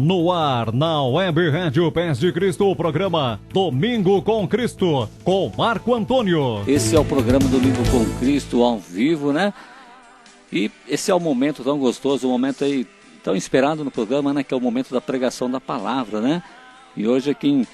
No ar, na Web Rádio Pés de Cristo, o programa Domingo com Cristo, com Marco Antônio. Esse é o programa Domingo com Cristo, ao vivo, né? E esse é o momento tão gostoso, o momento aí tão esperado no programa, né? Que é o momento da pregação da palavra, né? E hoje quem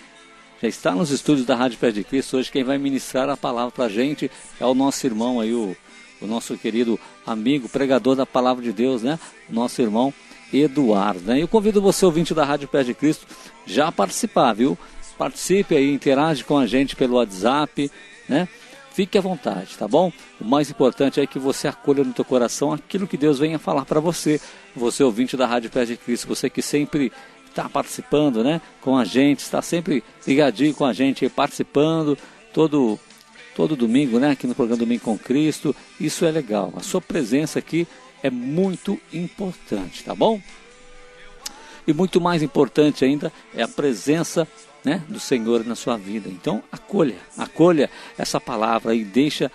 já está nos estúdios da Rádio Pés de Cristo, hoje quem vai ministrar a palavra pra gente é o nosso irmão aí, o nosso querido amigo, pregador da palavra de Deus, né? O nosso irmão Eduardo, né? Eu convido você, ouvinte da Rádio Pés de Cristo, já a participar, viu? Participe aí, interage com a gente pelo WhatsApp, né? Fique à vontade, tá bom? O mais importante é que você acolha no teu coração aquilo que Deus venha falar para você. Você, ouvinte da Rádio Pés de Cristo, você que sempre está participando, né? Com a gente, está sempre ligadinho com a gente, participando todo domingo, né? Aqui no programa Domingo com Cristo. Isso é legal. A sua presença aqui é muito importante, tá bom? E muito mais importante ainda é a presença, né, do Senhor na sua vida. Então acolha essa palavra e deixa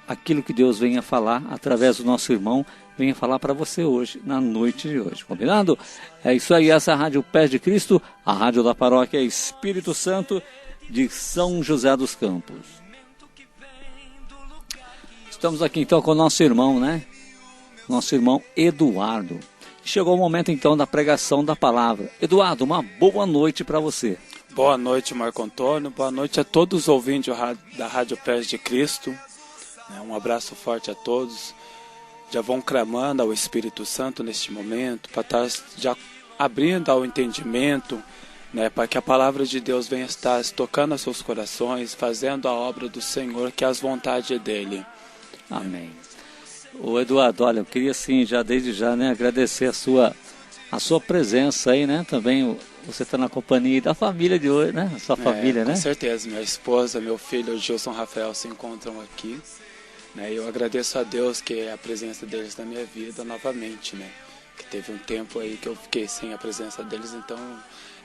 aquilo que Deus venha falar através do nosso irmão, venha falar para você hoje, na noite de hoje, combinado? É isso aí, essa é a Rádio Pés de Cristo, a rádio da paróquia Espírito Santo de São José dos Campos. Estamos aqui então com o nosso irmão, né? Nosso irmão Eduardo. Chegou o momento então da pregação da palavra. Eduardo, uma boa noite para você. Boa noite, Marco Antônio. Boa noite a todos os ouvintes da Rádio Pés de Cristo. Um abraço forte a todos. Já vão clamando ao Espírito Santo neste momento, para estar já abrindo ao entendimento, né, para que a palavra de Deus venha estar tocando aos seus corações, fazendo a obra do Senhor, que é as vontades dele. Amém. Ô Eduardo, olha, eu queria assim, já desde já, né, agradecer a sua presença aí, né, também você está na companhia da família de hoje, né, a sua família, né? Com certeza, minha esposa, meu filho, Gilson Rafael se encontram aqui, né, eu agradeço a Deus que é a presença deles na minha vida novamente, né, que teve um tempo aí que eu fiquei sem a presença deles, então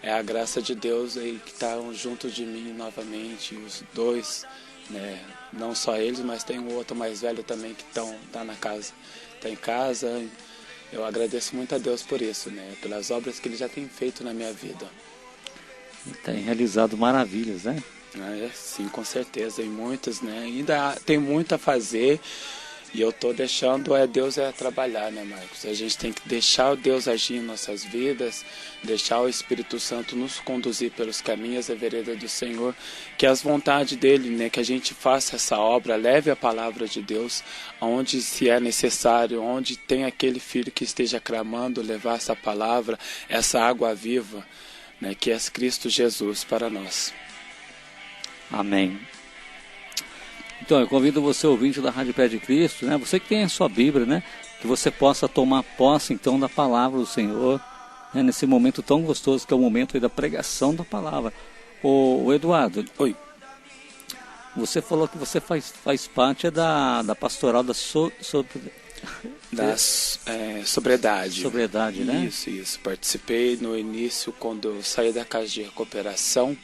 é a graça de Deus aí que estão junto de mim novamente, os dois, né, não só eles, mas tem um outro mais velho também que tá na casa, tá em casa. Eu agradeço muito a Deus por isso, né, pelas obras que ele já tem feito na minha vida. Tem realizado maravilhas, né? Sim, com certeza, e muitas, né, ainda tem muito a fazer. E eu estou deixando Deus trabalhar, né, Marcos? A gente tem que deixar o Deus agir em nossas vidas, deixar o Espírito Santo nos conduzir pelos caminhos da vereda do Senhor, que as vontades dele, né, que a gente faça essa obra, leve a palavra de Deus aonde se é necessário, onde tem aquele filho que esteja clamando, levar essa palavra, essa água viva, né, que é Cristo Jesus para nós. Amém. Então, eu convido você, ouvinte da Rádio Pés de Cristo, né? Você que tem a sua Bíblia, né? Que você possa tomar posse, então, da palavra do Senhor, né? Nesse momento tão gostoso que é o momento aí da pregação da palavra. Ô Eduardo, oi. Você falou que você faz parte da pastoral da sobriedade. Sobriedade, né? Isso. Participei no início, quando eu saí da casa de recuperação,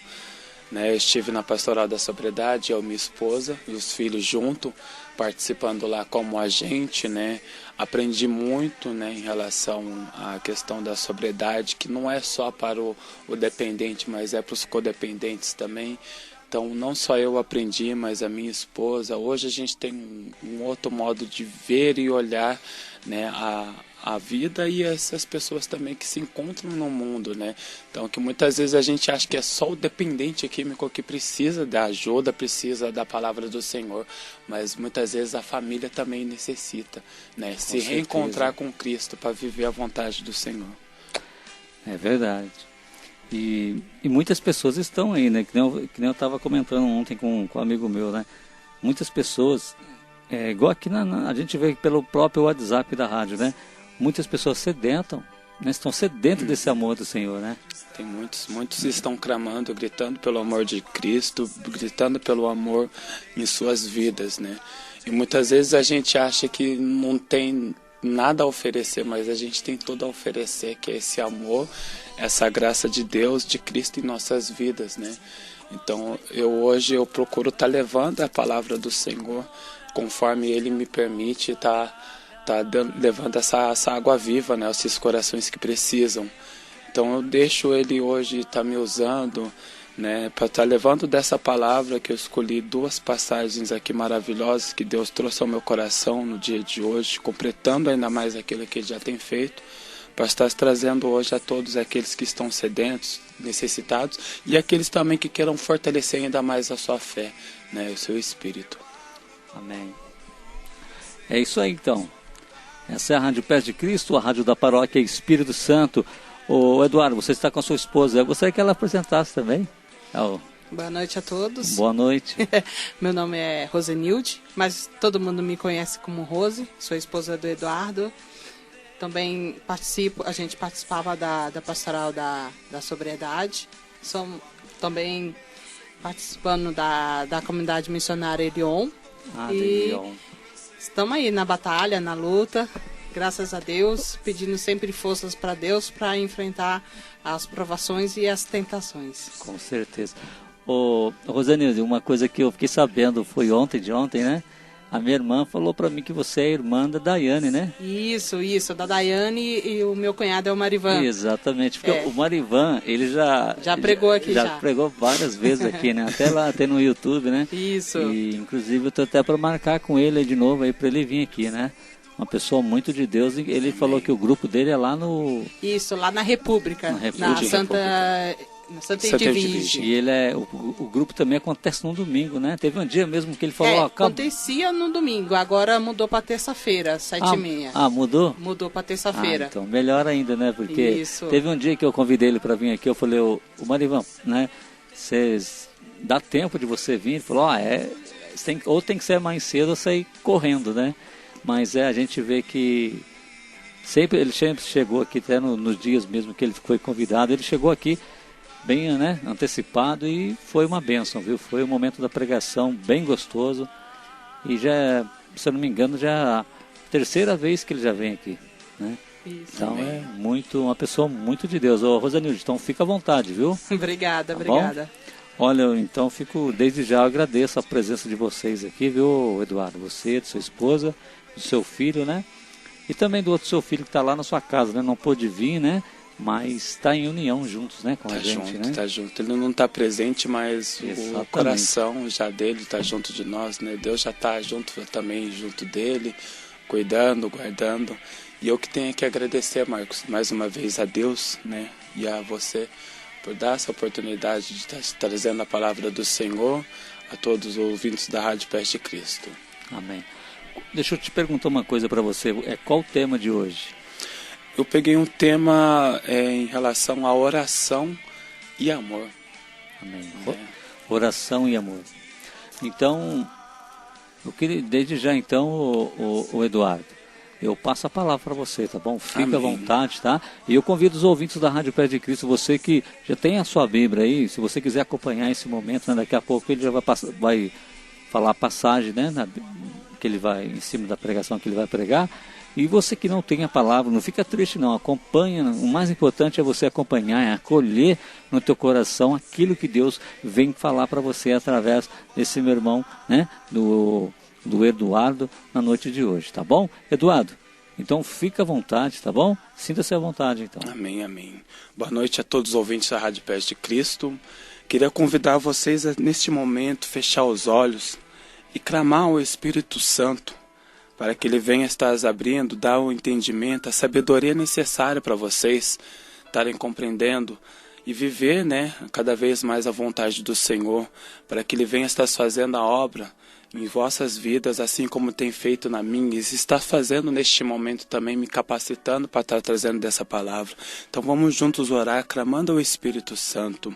né, eu estive na pastoral da sobriedade, eu, minha esposa e os filhos junto, participando lá como agente, né, aprendi muito, né, em relação à questão da sobriedade, que não é só para o dependente, mas é para os codependentes também. Então, não só eu aprendi, mas a minha esposa. Hoje a gente tem um outro modo de ver e olhar, né, a vida e essas pessoas também que se encontram no mundo, né? Então, que muitas vezes a gente acha que é só o dependente químico que precisa da ajuda, precisa da palavra do Senhor, mas muitas vezes a família também necessita, né? Se reencontrar com Cristo para viver a vontade do Senhor. É verdade. E muitas pessoas estão aí, né? Que nem eu estava comentando ontem com um amigo meu, né? Muitas pessoas, igual aqui a gente vê pelo próprio WhatsApp da rádio, né? Muitas pessoas sedentam, né? Estão sedentas desse amor do Senhor, né? Tem muitos estão clamando, gritando pelo amor de Cristo, gritando pelo amor em suas vidas, né? E muitas vezes a gente acha que não tem nada a oferecer, mas a gente tem tudo a oferecer, que é esse amor, essa graça de Deus, de Cristo em nossas vidas, né? Então, hoje eu procuro estar levando a palavra do Senhor, conforme Ele me permite levando essa água viva, né, esses corações que precisam. Então eu deixo Ele hoje estar me usando, né, para estar levando dessa palavra que eu escolhi 2 passagens aqui maravilhosas que Deus trouxe ao meu coração no dia de hoje, completando ainda mais aquilo que Ele já tem feito, para estar trazendo hoje a todos aqueles que estão sedentos, necessitados, e aqueles também que queiram fortalecer ainda mais a sua fé, né, o seu espírito. Amém. É isso aí então. Essa é a Rádio Pés de Cristo, a rádio da paróquia Espírito Santo. Ô Eduardo, você está com a sua esposa, eu gostaria que ela apresentasse também. Boa noite a todos. Boa noite. Meu nome é Rosenilde, mas todo mundo me conhece como Rose, sou esposa do Eduardo. Também a gente participava da pastoral da sobriedade. Também participando da comunidade missionária Elion. Elion. Estamos aí na batalha, na luta, graças a Deus, pedindo sempre forças para Deus para enfrentar as provações e as tentações. Com certeza. Ô, Rosanilde, uma coisa que eu fiquei sabendo foi ontem, né? A minha irmã falou para mim que você é irmã da Daiane, né? Isso, da Daiane, e o meu cunhado é o Marivan. Exatamente, porque o Marivan, ele já pregou aqui já pregou várias vezes aqui, né? Até no YouTube, né? Isso. E inclusive eu tô até para marcar com ele de novo aí para ele vir aqui, né? Uma pessoa muito de Deus, e ele falou que o grupo dele é lá no... Isso, lá na República, na Santa Edvige. E ele o grupo também acontece no domingo, né? Teve um dia mesmo que ele falou... acontecia no domingo, agora mudou para terça-feira, 7h30. Mudou? Mudou para terça-feira. Então, melhor ainda, né? Porque teve um dia que eu convidei ele para vir aqui, eu falei, o Marivan, né? Dá tempo de você vir? Ele falou, ou tem que ser mais cedo ou sair correndo, né? Mas a gente vê que ele sempre chegou aqui, até nos dias mesmo que ele foi convidado, ele chegou aqui bem, né, antecipado, e foi uma bênção, viu? Foi um momento da pregação bem gostoso, e já, se eu não me engano, já é a 3ª vez que ele já vem aqui, né? Isso. Então é uma pessoa muito de Deus. Ô, Rosanilde, então fica à vontade, viu? Obrigada. Bom? Olha, então desde já eu agradeço a presença de vocês aqui, viu, Eduardo? Você, de sua esposa, do seu filho, né? E também do outro seu filho que está lá na sua casa, né? Não pôde vir, né? Mas está em união juntos, né? Com a gente, né? Tá junto. Ele não está presente, mas o coração já dele está junto de nós, né? Deus já está junto dele, cuidando, guardando. E eu que tenho que agradecer, Marcos, mais uma vez a Deus, né? E a você por dar essa oportunidade de estar trazendo a palavra do Senhor a todos os ouvintes da Rádio Pés de Cristo. Amém. Deixa eu te perguntar uma coisa para você. Qual o tema de hoje? Eu peguei um tema em relação à oração e amor. Amém. Oração e amor. Então, eu queria, desde já então, o Eduardo, eu passo a palavra para você, tá bom? Fica à vontade, tá? E eu convido os ouvintes da Rádio Pés de Cristo, você que já tem a sua Bíblia aí, se você quiser acompanhar esse momento, né, daqui a pouco ele já vai falar a passagem, né, que ele vai, em cima da pregação que ele vai pregar. E você que não tem a palavra, não fica triste não, acompanha. O mais importante é você acompanhar, é acolher no teu coração aquilo que Deus vem falar para você através desse meu irmão, né, do Eduardo, na noite de hoje, tá bom? Eduardo, então fica à vontade, tá bom? Sinta-se à vontade, então. Amém, amém. Boa noite a todos os ouvintes da Rádio Pés de Cristo. Queria convidar vocês a, neste momento, fechar os olhos e clamar ao Espírito Santo, para que Ele venha estar abrindo, dar o entendimento, a sabedoria necessária para vocês estarem compreendendo e viver, né, cada vez mais a vontade do Senhor, para que Ele venha estar fazendo a obra em vossas vidas, assim como tem feito na minha, e está fazendo neste momento também, me capacitando para estar trazendo dessa palavra. Então vamos juntos orar, clamando ao Espírito Santo,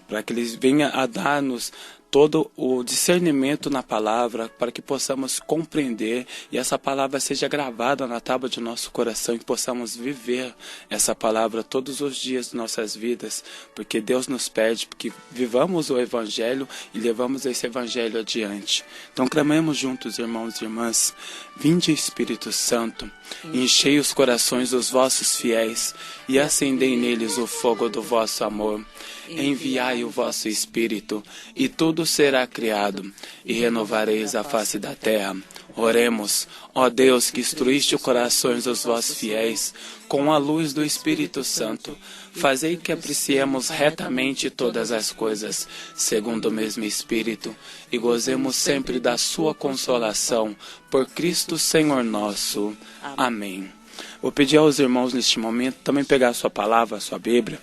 para que Ele venha a dar-nos todo o discernimento na palavra, para que possamos compreender e essa palavra seja gravada na tábua de nosso coração e que possamos viver essa palavra todos os dias de nossas vidas, porque Deus nos pede que vivamos o Evangelho e levamos esse Evangelho adiante. Então clamemos juntos, irmãos e irmãs, vinde Espírito Santo, enchei os corações dos vossos fiéis e acendei neles o fogo do vosso amor. Enviai o vosso Espírito, e tudo será criado, e renovareis a face da terra. Oremos, ó Deus, que instruíste os corações dos vossos fiéis com a luz do Espírito Santo. Fazei que apreciemos retamente todas as coisas, segundo o mesmo Espírito, e gozemos sempre da sua consolação, por Cristo Senhor nosso. Amém. Vou pedir aos irmãos neste momento também pegar a sua palavra, a sua Bíblia,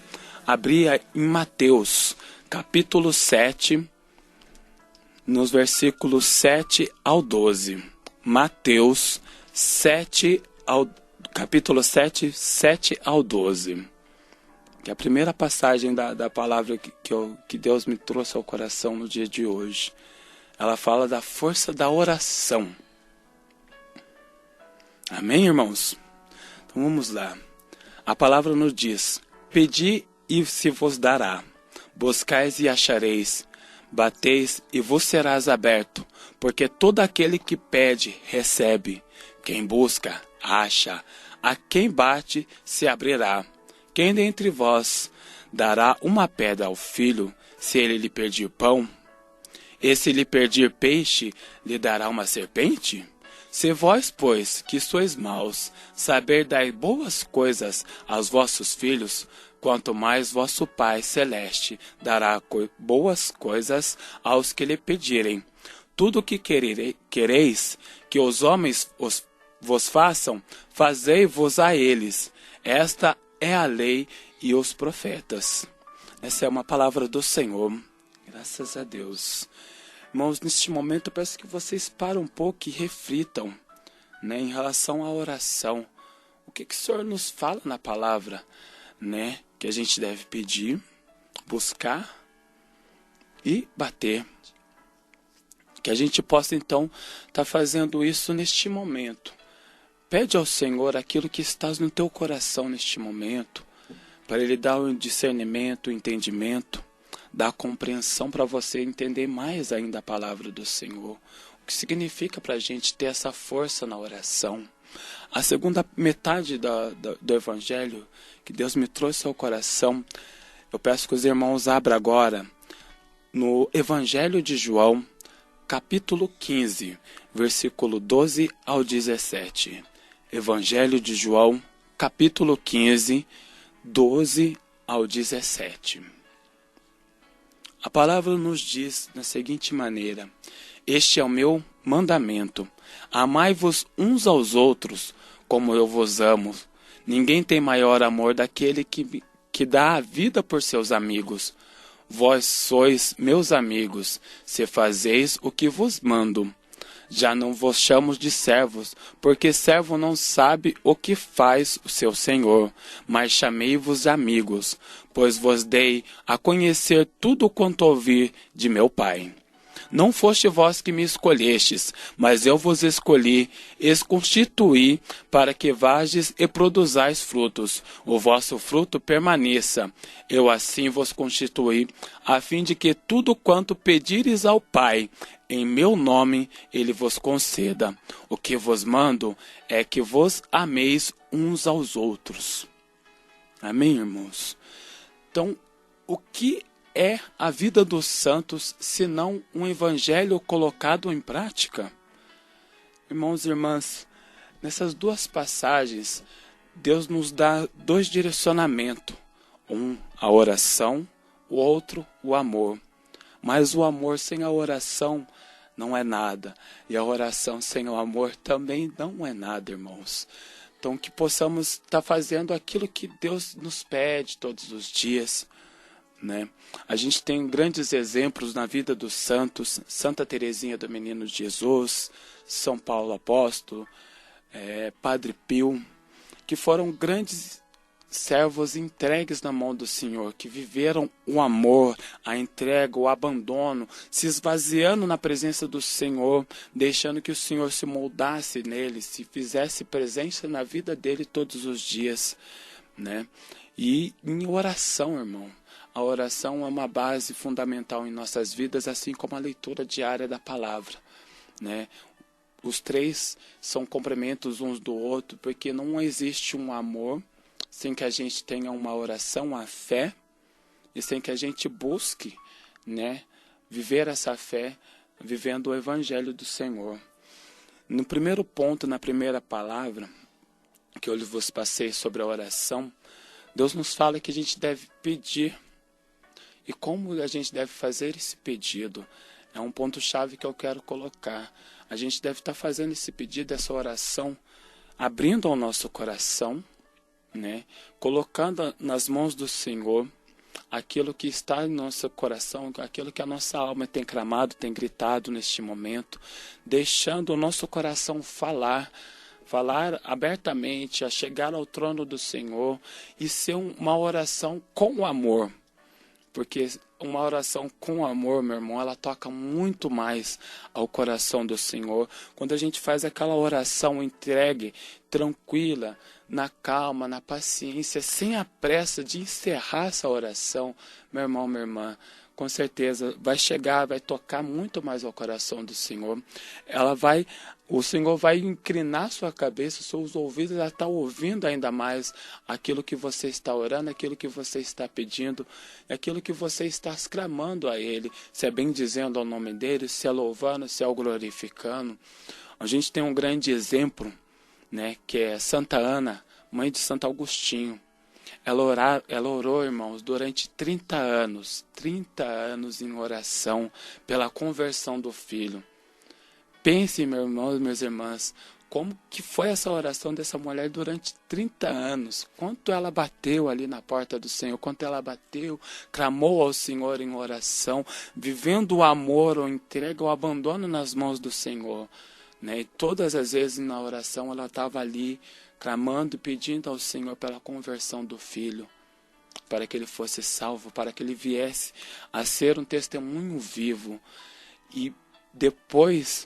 abrir em Mateus, capítulo 7, nos versículos 7 ao 12. Mateus 7, capítulo 7, 7 ao 12. Que é a primeira passagem da palavra que Deus me trouxe ao coração no dia de hoje. Ela fala da força da oração. Amém, irmãos? Então vamos lá. A palavra nos diz: pedi e se vos dará, buscais e achareis, bateis e vos serás aberto, porque todo aquele que pede, recebe. Quem busca, acha. A quem bate, se abrirá. Quem dentre vós dará uma pedra ao filho, se ele lhe pedir pão? E se lhe pedir peixe, lhe dará uma serpente? Se vós, pois, que sois maus, saber dar boas coisas aos vossos filhos, quanto mais vosso Pai Celeste dará boas coisas aos que lhe pedirem. Tudo o que quereis que os homens vos façam, fazei-vos a eles. Esta é a lei e os profetas. Essa é uma palavra do Senhor. Graças a Deus. Irmãos, neste momento eu peço que vocês parem um pouco e reflitam, né, em relação à oração. O que o Senhor nos fala na palavra, né? Que a gente deve pedir, buscar e bater. Que a gente possa então estar fazendo isso neste momento. Pede ao Senhor aquilo que está no teu coração neste momento, para Ele dar o discernimento, o entendimento, dar a compreensão para você entender mais ainda a palavra do Senhor. O que significa para a gente ter essa força na oração. A segunda metade do Evangelho que Deus me trouxe ao coração, eu peço que os irmãos abram agora no Evangelho de João, capítulo 15, versículo 12 ao 17. Evangelho de João, capítulo 15, 12 ao 17. A palavra nos diz da seguinte maneira: este é o meu mandamento, amai-vos uns aos outros, como eu vos amo. Ninguém tem maior amor daquele que dá a vida por seus amigos. Vós sois meus amigos, se fazeis o que vos mando. Já não vos chamo de servos, porque servo não sabe o que faz o seu senhor, mas chamei-vos amigos, pois vos dei a conhecer tudo quanto ouvi de meu Pai. Não foste vós que me escolhestes, mas eu vos escolhi, constituí, para que vades e produzais frutos, o vosso fruto permaneça. Eu assim vos constituí, a fim de que tudo quanto pedires ao Pai, em meu nome, Ele vos conceda. O que vos mando é que vos ameis uns aos outros. Amém, irmãos? Então, o que é a vida dos santos, senão um evangelho colocado em prática? Irmãos e irmãs, nessas duas passagens, Deus nos dá dois direcionamentos. Um, a oração, o outro, o amor. Mas o amor sem a oração não é nada. E a oração sem o amor também não é nada, irmãos. Então, que possamos estar fazendo aquilo que Deus nos pede todos os dias, né? A gente tem grandes exemplos na vida dos santos, Santa Teresinha do Menino Jesus, São Paulo Apóstolo, Padre Pio, que foram grandes servos entregues na mão do Senhor, que viveram o amor, a entrega, o abandono, se esvaziando na presença do Senhor, deixando que o Senhor se moldasse nele, se fizesse presença na vida dele todos os dias, né? E em oração, irmão. A oração é uma base fundamental em nossas vidas, assim como a leitura diária da palavra, né? Os três são complementos uns do outro, porque não existe um amor sem que a gente tenha uma oração, a fé, e sem que a gente busque, né, viver essa fé, vivendo o Evangelho do Senhor. No primeiro ponto, na primeira palavra, que eu vos passei sobre a oração, Deus nos fala que a gente deve pedir. E como a gente deve fazer esse pedido? É um ponto-chave que eu quero colocar. A gente deve estar fazendo esse pedido, essa oração, abrindo ao nosso coração, né? Colocando nas mãos do Senhor aquilo que está em nosso coração, aquilo que a nossa alma tem clamado, tem gritado neste momento, deixando o nosso coração falar abertamente, a chegar ao trono do Senhor e ser uma oração com amor. Porque uma oração com amor, meu irmão, ela toca muito mais ao coração do Senhor. Quando a gente faz aquela oração entregue, tranquila, na calma, na paciência, sem a pressa de encerrar essa oração, meu irmão, minha irmã, com certeza vai chegar, vai tocar muito mais ao coração do Senhor. O Senhor vai inclinar sua cabeça, seus ouvidos, ela está ouvindo ainda mais aquilo que você está orando, aquilo que você está pedindo, aquilo que você está exclamando a Ele, se é bendizendo ao nome dEle, se é louvando, se é o glorificando. A gente tem um grande exemplo, né, que é Santa Ana, mãe de Santo Agostinho. Ela orou, irmãos, durante 30 anos em oração pela conversão do filho. Pense, meus irmãos, minhas irmãs, como que foi essa oração dessa mulher durante 30 anos. Quanto ela bateu ali na porta do Senhor, quanto ela bateu, clamou ao Senhor em oração, vivendo o amor, o entrega, o abandono nas mãos do Senhor. Né? E todas as vezes na oração ela estava ali, clamando e pedindo ao Senhor pela conversão do filho, para que ele fosse salvo, para que ele viesse a ser um testemunho vivo. E depois,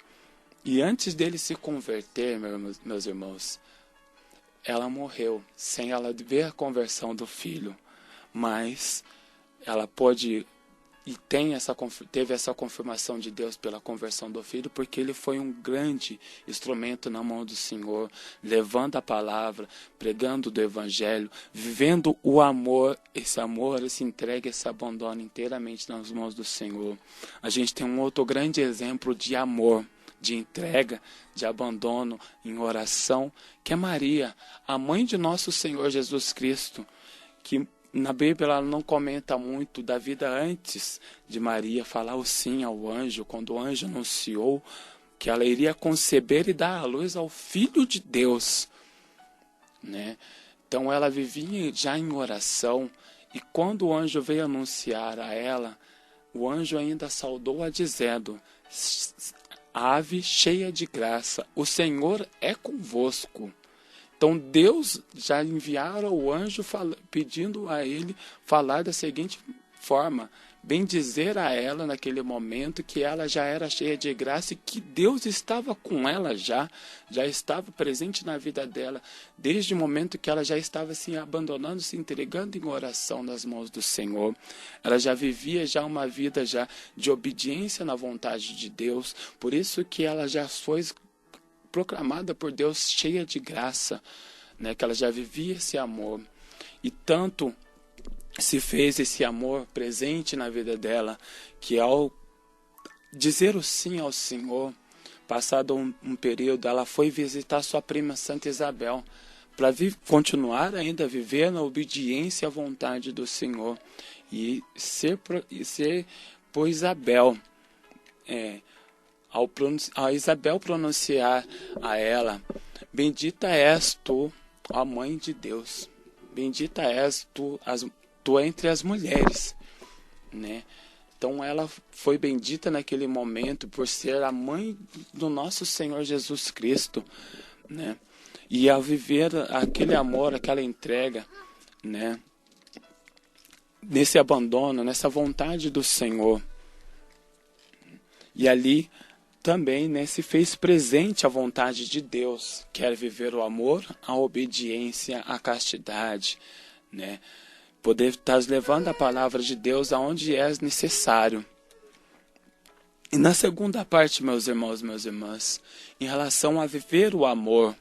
e antes dele se converter, meus irmãos, ela morreu sem ela ver a conversão do filho. Mas ela pôde e teve essa confirmação de Deus pela conversão do filho, porque ele foi um grande instrumento na mão do Senhor, levando a palavra, pregando do Evangelho, vivendo o amor, esse entrega, esse abandono inteiramente nas mãos do Senhor. A gente tem um outro grande exemplo de amor, de entrega, de abandono em oração, que é Maria, a mãe de nosso Senhor Jesus Cristo, que na Bíblia ela não comenta muito da vida antes de Maria falar o sim ao anjo, quando o anjo anunciou que ela iria conceber e dar à luz ao Filho de Deus. Né? Então ela vivia já em oração, e quando o anjo veio anunciar a ela, o anjo ainda saudou-a dizendo: ave cheia de graça, o Senhor é convosco. Então Deus já enviara o anjo pedindo a ele falar da seguinte forma: bendizer a ela naquele momento, que ela já era cheia de graça e que Deus estava com ela já estava presente na vida dela, desde o momento que ela já estava se abandonando, se entregando em oração nas mãos do Senhor. Ela já vivia já uma vida já de obediência na vontade de Deus, por isso que ela já foi proclamada por Deus cheia de graça, né? Que ela já vivia esse amor. E tanto se fez esse amor presente na vida dela, que ao dizer o sim ao Senhor, passado um período, ela foi visitar sua prima Santa Isabel, para continuar ainda a viver na obediência à vontade do Senhor. E ser por Isabel, a Isabel pronunciar a ela: bendita és tu, ó mãe de Deus, bendita és tu, tu entre as mulheres, né? Então ela foi bendita naquele momento por ser a mãe do nosso Senhor Jesus Cristo, né? E ao viver aquele amor, aquela entrega, né? Nesse abandono, nessa vontade do Senhor. E ali também, né, se fez presente a vontade de Deus, quer viver o amor, a obediência, a castidade, né? Poder estar levando a palavra de Deus aonde é necessário. E na segunda parte, meus irmãos, minhas irmãs, em relação a viver o amor,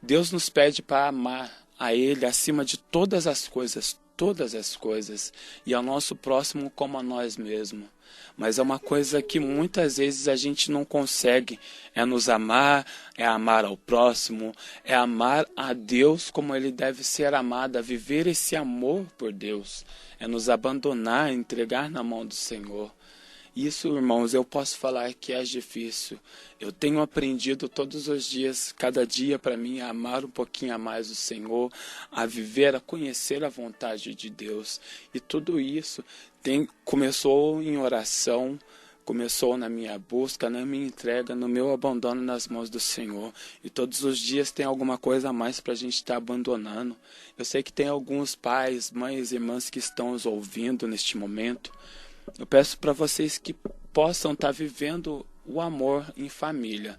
Deus nos pede para amar a Ele acima de todas as coisas, todas as coisas, e ao nosso próximo como a nós mesmos. Mas é uma coisa que muitas vezes a gente não consegue, é nos amar, é amar ao próximo, é amar a Deus como Ele deve ser amado, a viver esse amor por Deus, é nos abandonar, entregar na mão do Senhor. Isso, irmãos, eu posso falar que é difícil. Eu tenho aprendido todos os dias, cada dia para mim, a amar um pouquinho a mais o Senhor, a viver, a conhecer a vontade de Deus. E tudo isso começou em oração, começou na minha busca, na minha entrega, no meu abandono nas mãos do Senhor. E todos os dias tem alguma coisa a mais para a gente estar abandonando. Eu sei que tem alguns pais, mães, irmãs que estão nos ouvindo neste momento. Eu peço para vocês que possam estar vivendo o amor em família,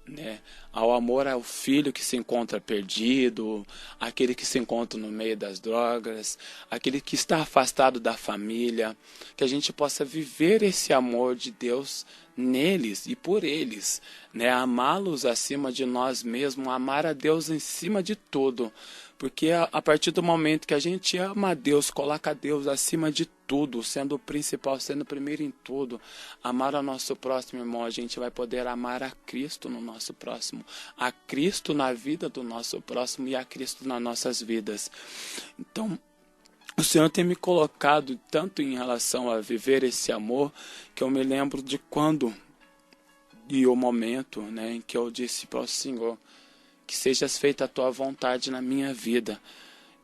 né? Ao amor ao filho que se encontra perdido, aquele que se encontra no meio das drogas, aquele que está afastado da família, que a gente possa viver esse amor de Deus neles e por eles, né? Amá-los acima de nós mesmos, amar a Deus em cima de tudo. Porque a partir do momento que a gente ama a Deus, coloca a Deus acima de tudo, sendo o principal, sendo o primeiro em tudo, amar ao nosso próximo, irmão, a gente vai poder amar a Cristo no nosso próximo, a Cristo na vida do nosso próximo e a Cristo nas nossas vidas. Então, o Senhor tem me colocado tanto em relação a viver esse amor, que eu me lembro de quando e o momento, né, em que eu disse para o Senhor, que sejas feita a tua vontade na minha vida,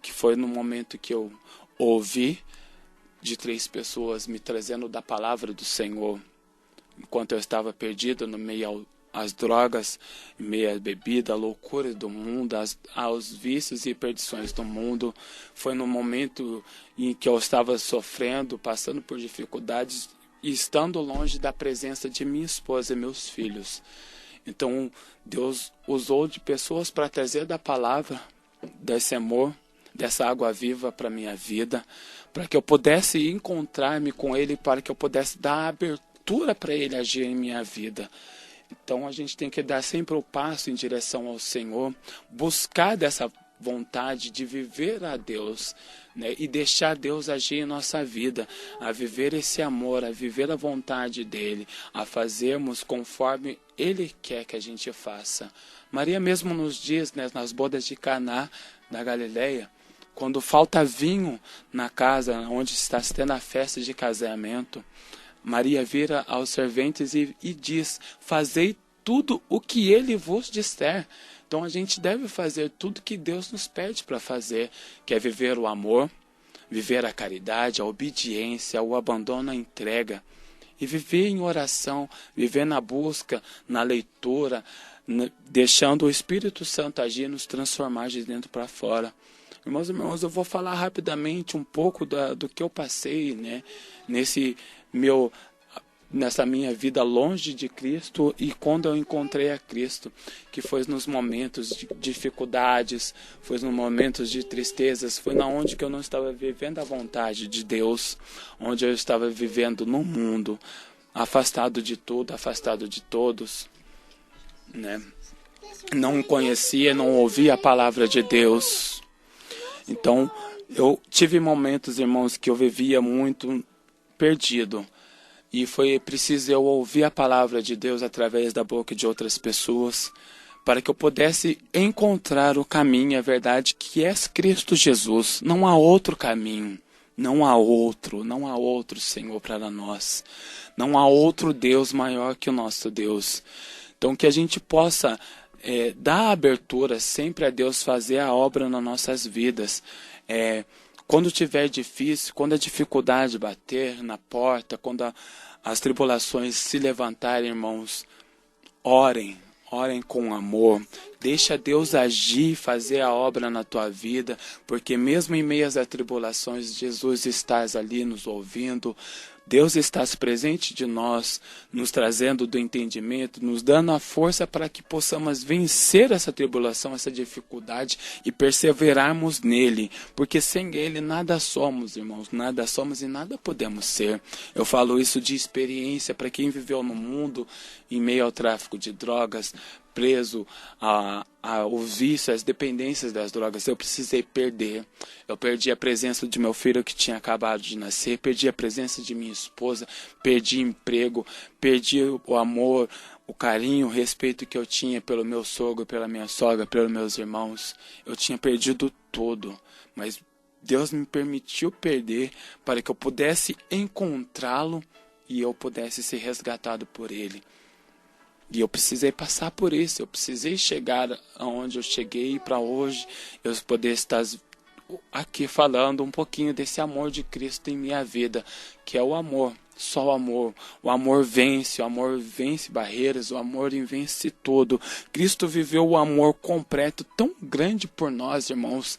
que foi no momento que eu ouvi de 3 pessoas me trazendo da palavra do Senhor, enquanto eu estava perdido no meio às drogas, em meio à bebida, à loucura do mundo, aos vícios e perdições do mundo. Foi no momento em que eu estava sofrendo, passando por dificuldades e estando longe da presença de minha esposa e meus filhos. Então, Deus usou de pessoas para trazer da palavra, desse amor, dessa água viva para a minha vida, para que eu pudesse encontrar-me com Ele, para que eu pudesse dar abertura para Ele agir em minha vida. Então, a gente tem que dar sempre o passo em direção ao Senhor, buscar dessa vontade de viver a Deus, né, e deixar Deus agir em nossa vida, a viver esse amor, a viver a vontade dEle, a fazermos conforme Ele quer que a gente faça. Maria mesmo nos diz, né, nas bodas de Caná, da Galileia, quando falta vinho na casa onde está tendo a festa de casamento, Maria vira aos serventes e diz, fazei tudo o que Ele vos disser. Então a gente deve fazer tudo que Deus nos pede para fazer, que é viver o amor, viver a caridade, a obediência, o abandono, a entrega. E viver em oração, viver na busca, na leitura, deixando o Espírito Santo agir, nos transformar de dentro para fora. Irmãos e irmãos, eu vou falar rapidamente um pouco do que eu passei, né, nessa minha vida longe de Cristo e quando eu encontrei a Cristo, que foi nos momentos de dificuldades, foi nos momentos de tristezas, foi na onde que eu não estava vivendo a vontade de Deus, onde eu estava vivendo no mundo, afastado de tudo, afastado de todos, né? Não conhecia, não ouvia a palavra de Deus. Então, eu tive momentos, irmãos, que eu vivia muito perdido. E foi preciso eu ouvir a palavra de Deus através da boca de outras pessoas, para que eu pudesse encontrar o caminho, a verdade, que é Cristo Jesus. Não há outro caminho, não há outro Senhor para nós. Não há outro Deus maior que o nosso Deus. Então que a gente possa dar abertura sempre a Deus fazer a obra nas nossas vidas. Quando tiver difícil, quando a dificuldade bater na porta, quando as tribulações se levantarem, irmãos, orem com amor. Deixa Deus agir, fazer a obra na tua vida, porque mesmo em meio às tribulações, Jesus está ali nos ouvindo. Deus está presente de nós, nos trazendo do entendimento, nos dando a força para que possamos vencer essa tribulação, essa dificuldade e perseverarmos nele, porque sem ele nada somos, irmãos, nada somos e nada podemos ser. Eu falo isso de experiência para quem viveu no mundo em meio ao tráfico de drogas, preso ao vício, às dependências das drogas. Eu precisei perder. Eu perdi a presença de meu filho que tinha acabado de nascer, perdi a presença de minha esposa, perdi emprego, perdi o amor, o carinho, o respeito que eu tinha pelo meu sogro, pela minha sogra, pelos meus irmãos. Eu tinha perdido tudo, mas Deus me permitiu perder para que eu pudesse encontrá-lo e eu pudesse ser resgatado por Ele. E eu precisei passar por isso, eu precisei chegar aonde eu cheguei para hoje eu poder estar aqui falando um pouquinho desse amor de Cristo em minha vida, que é o amor, só o amor. O amor vence barreiras, o amor vence tudo. Cristo viveu o amor completo tão grande por nós, irmãos.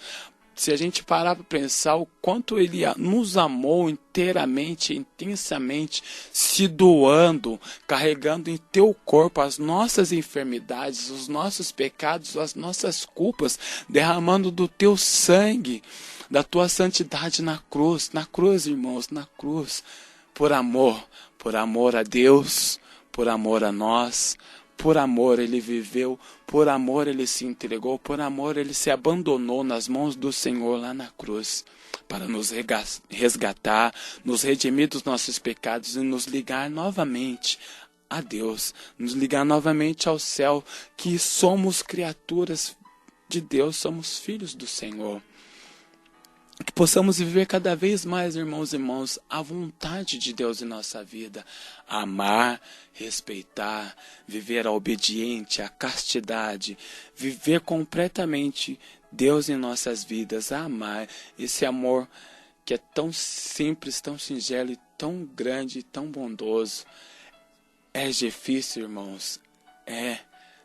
Se a gente parar para pensar o quanto Ele nos amou inteiramente, intensamente, se doando, carregando em teu corpo as nossas enfermidades, os nossos pecados, as nossas culpas, derramando do teu sangue, da tua santidade na cruz, irmãos, na cruz, por amor a Deus, por amor a nós. Por amor Ele viveu, por amor Ele se entregou, por amor Ele se abandonou nas mãos do Senhor lá na cruz, para nos resgatar, nos redimir dos nossos pecados e nos ligar novamente a Deus, nos ligar novamente ao céu, que somos criaturas de Deus, somos filhos do Senhor. Que possamos viver cada vez mais, irmãos e irmãs, a vontade de Deus em nossa vida. Amar, respeitar, viver a obediência, a castidade, viver completamente Deus em nossas vidas, amar esse amor que é tão simples, tão singelo, e tão grande, e tão bondoso. É difícil, irmãos,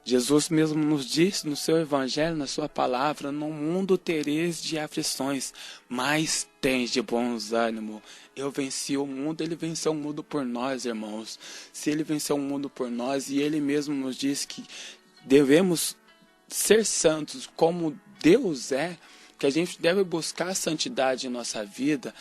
Jesus mesmo nos disse no seu evangelho, na sua palavra: no mundo tereis de aflições, mas tens de bons ânimo. Eu venci o mundo, Ele venceu o mundo por nós, irmãos. Se Ele venceu o mundo por nós, e Ele mesmo nos diz que devemos ser santos como Deus é, que a gente deve buscar a santidade em nossa vida,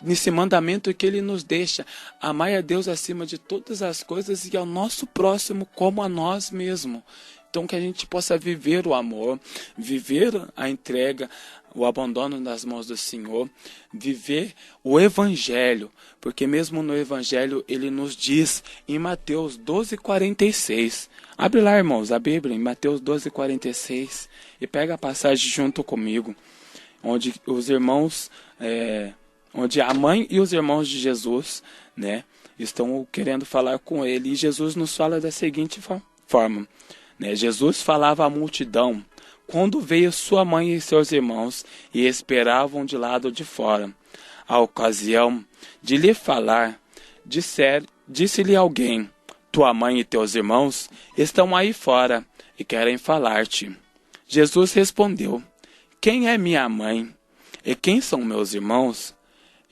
nesse mandamento que Ele nos deixa: amai a Deus acima de todas as coisas e ao nosso próximo como a nós mesmos. Então que a gente possa viver o amor, viver a entrega, o abandono nas mãos do Senhor, viver o Evangelho, porque mesmo no Evangelho Ele nos diz em Mateus 12:46, abre lá, irmãos, a Bíblia, em Mateus 12:46, e pega a passagem junto comigo, onde os irmãos, onde a mãe e os irmãos de Jesus, estão querendo falar com Ele, e Jesus nos fala da seguinte forma, Jesus falava à multidão, quando veio sua mãe e seus irmãos, e esperavam de lado de fora. A ocasião de lhe falar, disse-lhe alguém: tua mãe e teus irmãos estão aí fora, e querem falar-te. Jesus respondeu: quem é minha mãe? E quem são meus irmãos?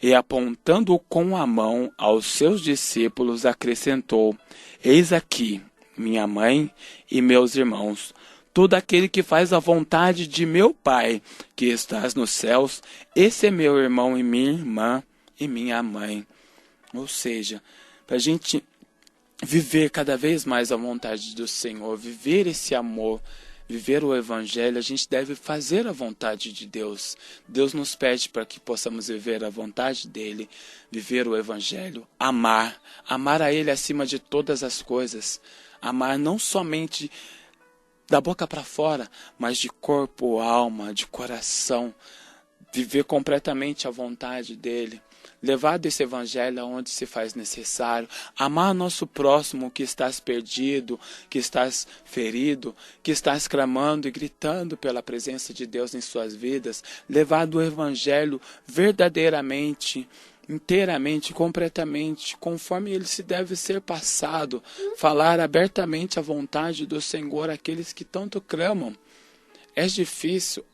E apontando com a mão aos seus discípulos, acrescentou: eis aqui minha mãe e meus irmãos. Todo aquele que faz a vontade de meu Pai, que estás nos céus, esse é meu irmão e minha irmã e minha mãe. Ou seja, para a gente viver cada vez mais a vontade do Senhor, viver esse amor, viver o Evangelho, a gente deve fazer a vontade de Deus. Deus nos pede para que possamos viver a vontade dEle, viver o Evangelho, amar a Ele acima de todas as coisas, amar não somente da boca para fora, mas de corpo, alma, de coração, viver completamente a vontade dEle, levar desse Evangelho aonde se faz necessário, amar nosso próximo que estás perdido, que estás ferido, que estás clamando e gritando pela presença de Deus em suas vidas, levar do Evangelho verdadeiramente, inteiramente, completamente, conforme ele se deve ser passado, falar abertamente a vontade do Senhor àqueles que tanto clamam. É difícil,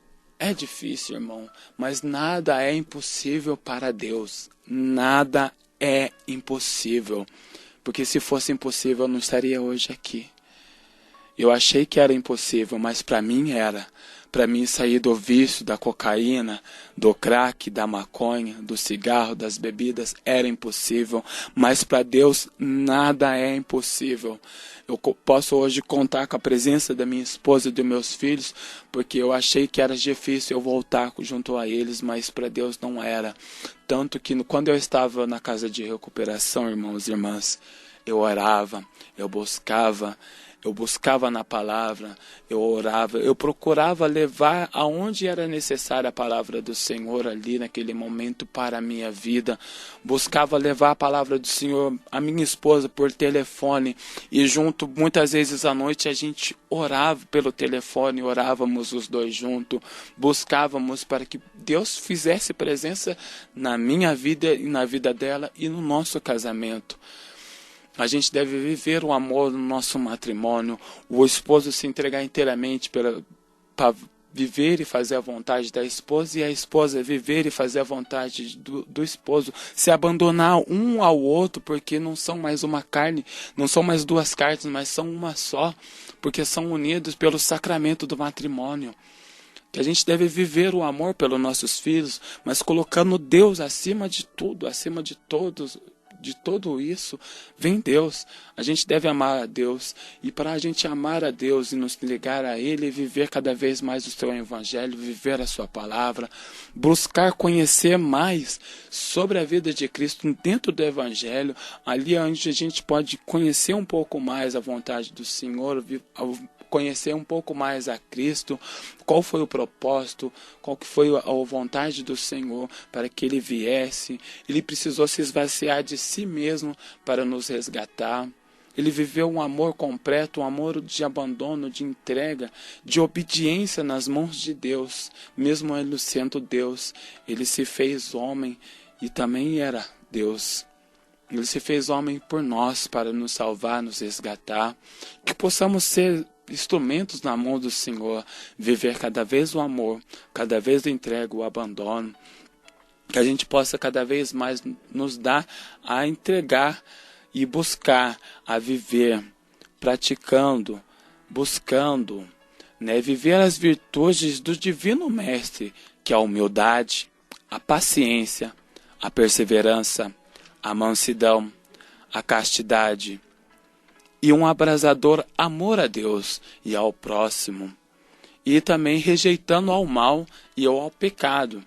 irmão, mas nada é impossível para Deus. Nada é impossível, porque se fosse impossível eu não estaria hoje aqui. Eu achei que era impossível, mas para mim era. Para mim sair do vício, da cocaína, do crack, da maconha, do cigarro, das bebidas, era impossível. Mas para Deus nada é impossível. Eu posso hoje contar com a presença da minha esposa e dos meus filhos, porque eu achei que era difícil eu voltar junto a eles, mas para Deus não era. Tanto que quando eu estava na casa de recuperação, irmãos e irmãs, eu orava, eu buscava na palavra, eu orava, eu procurava levar aonde era necessária a palavra do Senhor ali naquele momento para a minha vida. Buscava levar a palavra do Senhor à minha esposa por telefone e junto, muitas vezes à noite a gente orava pelo telefone, orávamos os dois juntos, buscávamos para que Deus fizesse presença na minha vida e na vida dela e no nosso casamento. A gente deve viver o amor no nosso matrimônio, o esposo se entregar inteiramente para viver e fazer a vontade da esposa, e a esposa viver e fazer a vontade do esposo, se abandonar um ao outro, porque não são mais uma carne, não são mais duas carnes, mas são uma só, porque são unidos pelo sacramento do matrimônio. Que a gente deve viver o amor pelos nossos filhos, mas colocando Deus acima de tudo, acima de todos. De tudo isso, vem Deus. A gente deve amar a Deus. E para a gente amar a Deus e nos ligar a Ele, viver cada vez mais o seu Evangelho, viver a sua palavra, buscar conhecer mais sobre a vida de Cristo dentro do Evangelho, ali onde a gente pode conhecer um pouco mais a vontade do Senhor, conhecer um pouco mais a Cristo, qual foi o propósito, qual que foi a vontade do Senhor para que Ele viesse. Ele precisou se esvaziar de si mesmo para nos resgatar. Ele viveu um amor completo, um amor de abandono, de entrega, de obediência nas mãos de Deus. Mesmo Ele sendo Deus, Ele se fez homem e também era Deus. Ele se fez homem por nós, para nos salvar, nos resgatar. Que possamos ser instrumentos na mão do Senhor, viver cada vez o amor, cada vez a entrega, o abandono, que a gente possa cada vez mais nos dar a entregar e buscar a viver, praticando, buscando, viver as virtudes do Divino Mestre, que é a humildade, a paciência, a perseverança, a mansidão, a castidade, e um abrasador amor a Deus e ao próximo, e também rejeitando ao mal e ao pecado.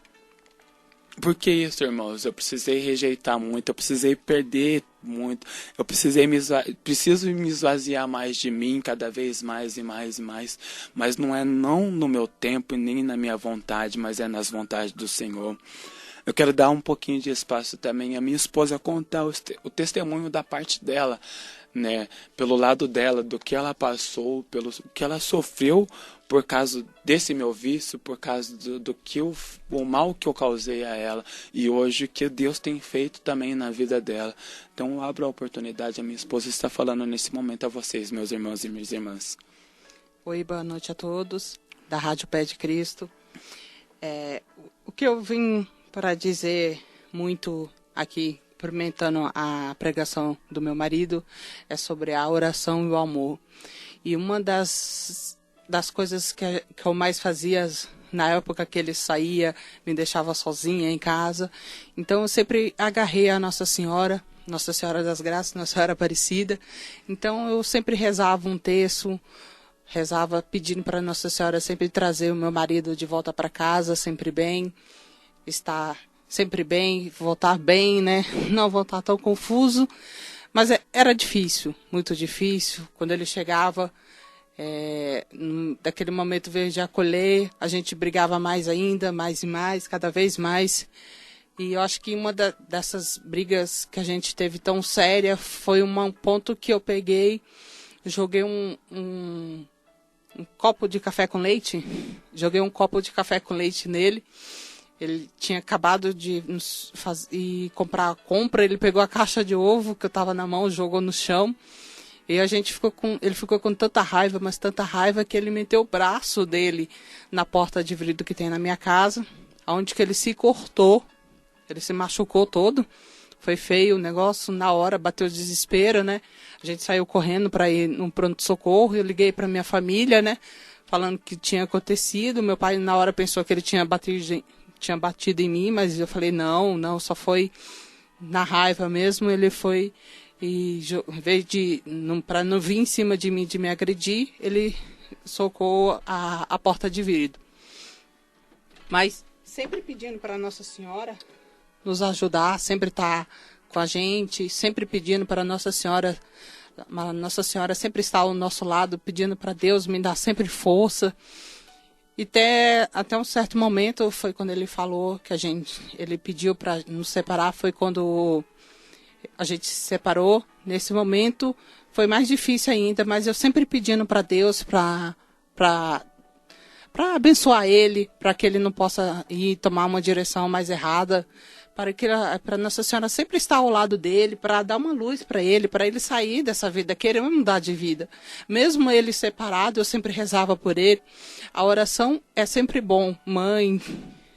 Por que isso, irmãos? Eu precisei rejeitar muito, eu precisei perder muito, preciso me esvaziar mais de mim, cada vez mais e mais e mais, mas não no meu tempo e nem na minha vontade, mas é nas vontades do Senhor. Eu quero dar um pouquinho de espaço também a minha esposa contar o testemunho da parte dela, pelo lado dela, do que ela passou, pelo que ela sofreu por causa desse meu vício, por causa o mal que eu causei a ela, e hoje o que Deus tem feito também na vida dela. Então eu abro a oportunidade, a minha esposa está falando nesse momento a vocês, meus irmãos e minhas irmãs. Oi, boa noite a todos, da Rádio Pé de Cristo. O que eu vim para dizer muito aqui, cumprimentando a pregação do meu marido, é sobre a oração e o amor. E uma das coisas que eu mais fazia na época que ele saía, me deixava sozinha em casa. Então eu sempre agarrei a Nossa Senhora das Graças, Nossa Senhora Aparecida. Então eu sempre rezava um terço, rezava pedindo para Nossa Senhora sempre trazer o meu marido de volta para casa, sempre bem, estar sempre bem, voltar bem, não voltar tão confuso, mas era difícil, muito difícil. Quando ele chegava, daquele momento veio de acolher, a gente brigava mais ainda, mais e mais, cada vez mais. E eu acho que uma dessas brigas que a gente teve tão séria foi um ponto que eu peguei, joguei um copo de café com leite, nele. Ele tinha acabado de comprar a compra, ele pegou a caixa de ovo que eu estava na mão, jogou no chão. E ele ficou com tanta raiva, mas tanta raiva, que ele meteu o braço dele na porta de vidro que tem na minha casa, onde que ele se cortou, ele se machucou todo, Foi feio o negócio, na hora bateu o desespero, né? A gente saiu correndo para ir no pronto-socorro, eu liguei para minha família, né? Falando que tinha acontecido. Meu pai na hora pensou que ele tinha batido em mim, mas eu falei, não, só foi na raiva mesmo. Ele foi e, em vez de, para não vir em cima de mim, de me agredir, ele socou a porta de vidro. Mas sempre pedindo para Nossa Senhora nos ajudar, sempre estar com a gente, sempre pedindo para Nossa Senhora sempre está ao nosso lado, pedindo para Deus me dar sempre força. E até um certo momento, foi quando ele falou que ele pediu para nos separar, foi quando a gente se separou. Nesse momento foi mais difícil ainda, mas eu sempre pedindo para Deus para abençoar ele, para que ele não possa ir tomar uma direção mais errada, para Nossa Senhora sempre estar ao lado dele, para dar uma luz para ele sair dessa vida, querer mudar de vida. Mesmo ele separado, eu sempre rezava por ele. A oração é sempre bom. Mãe,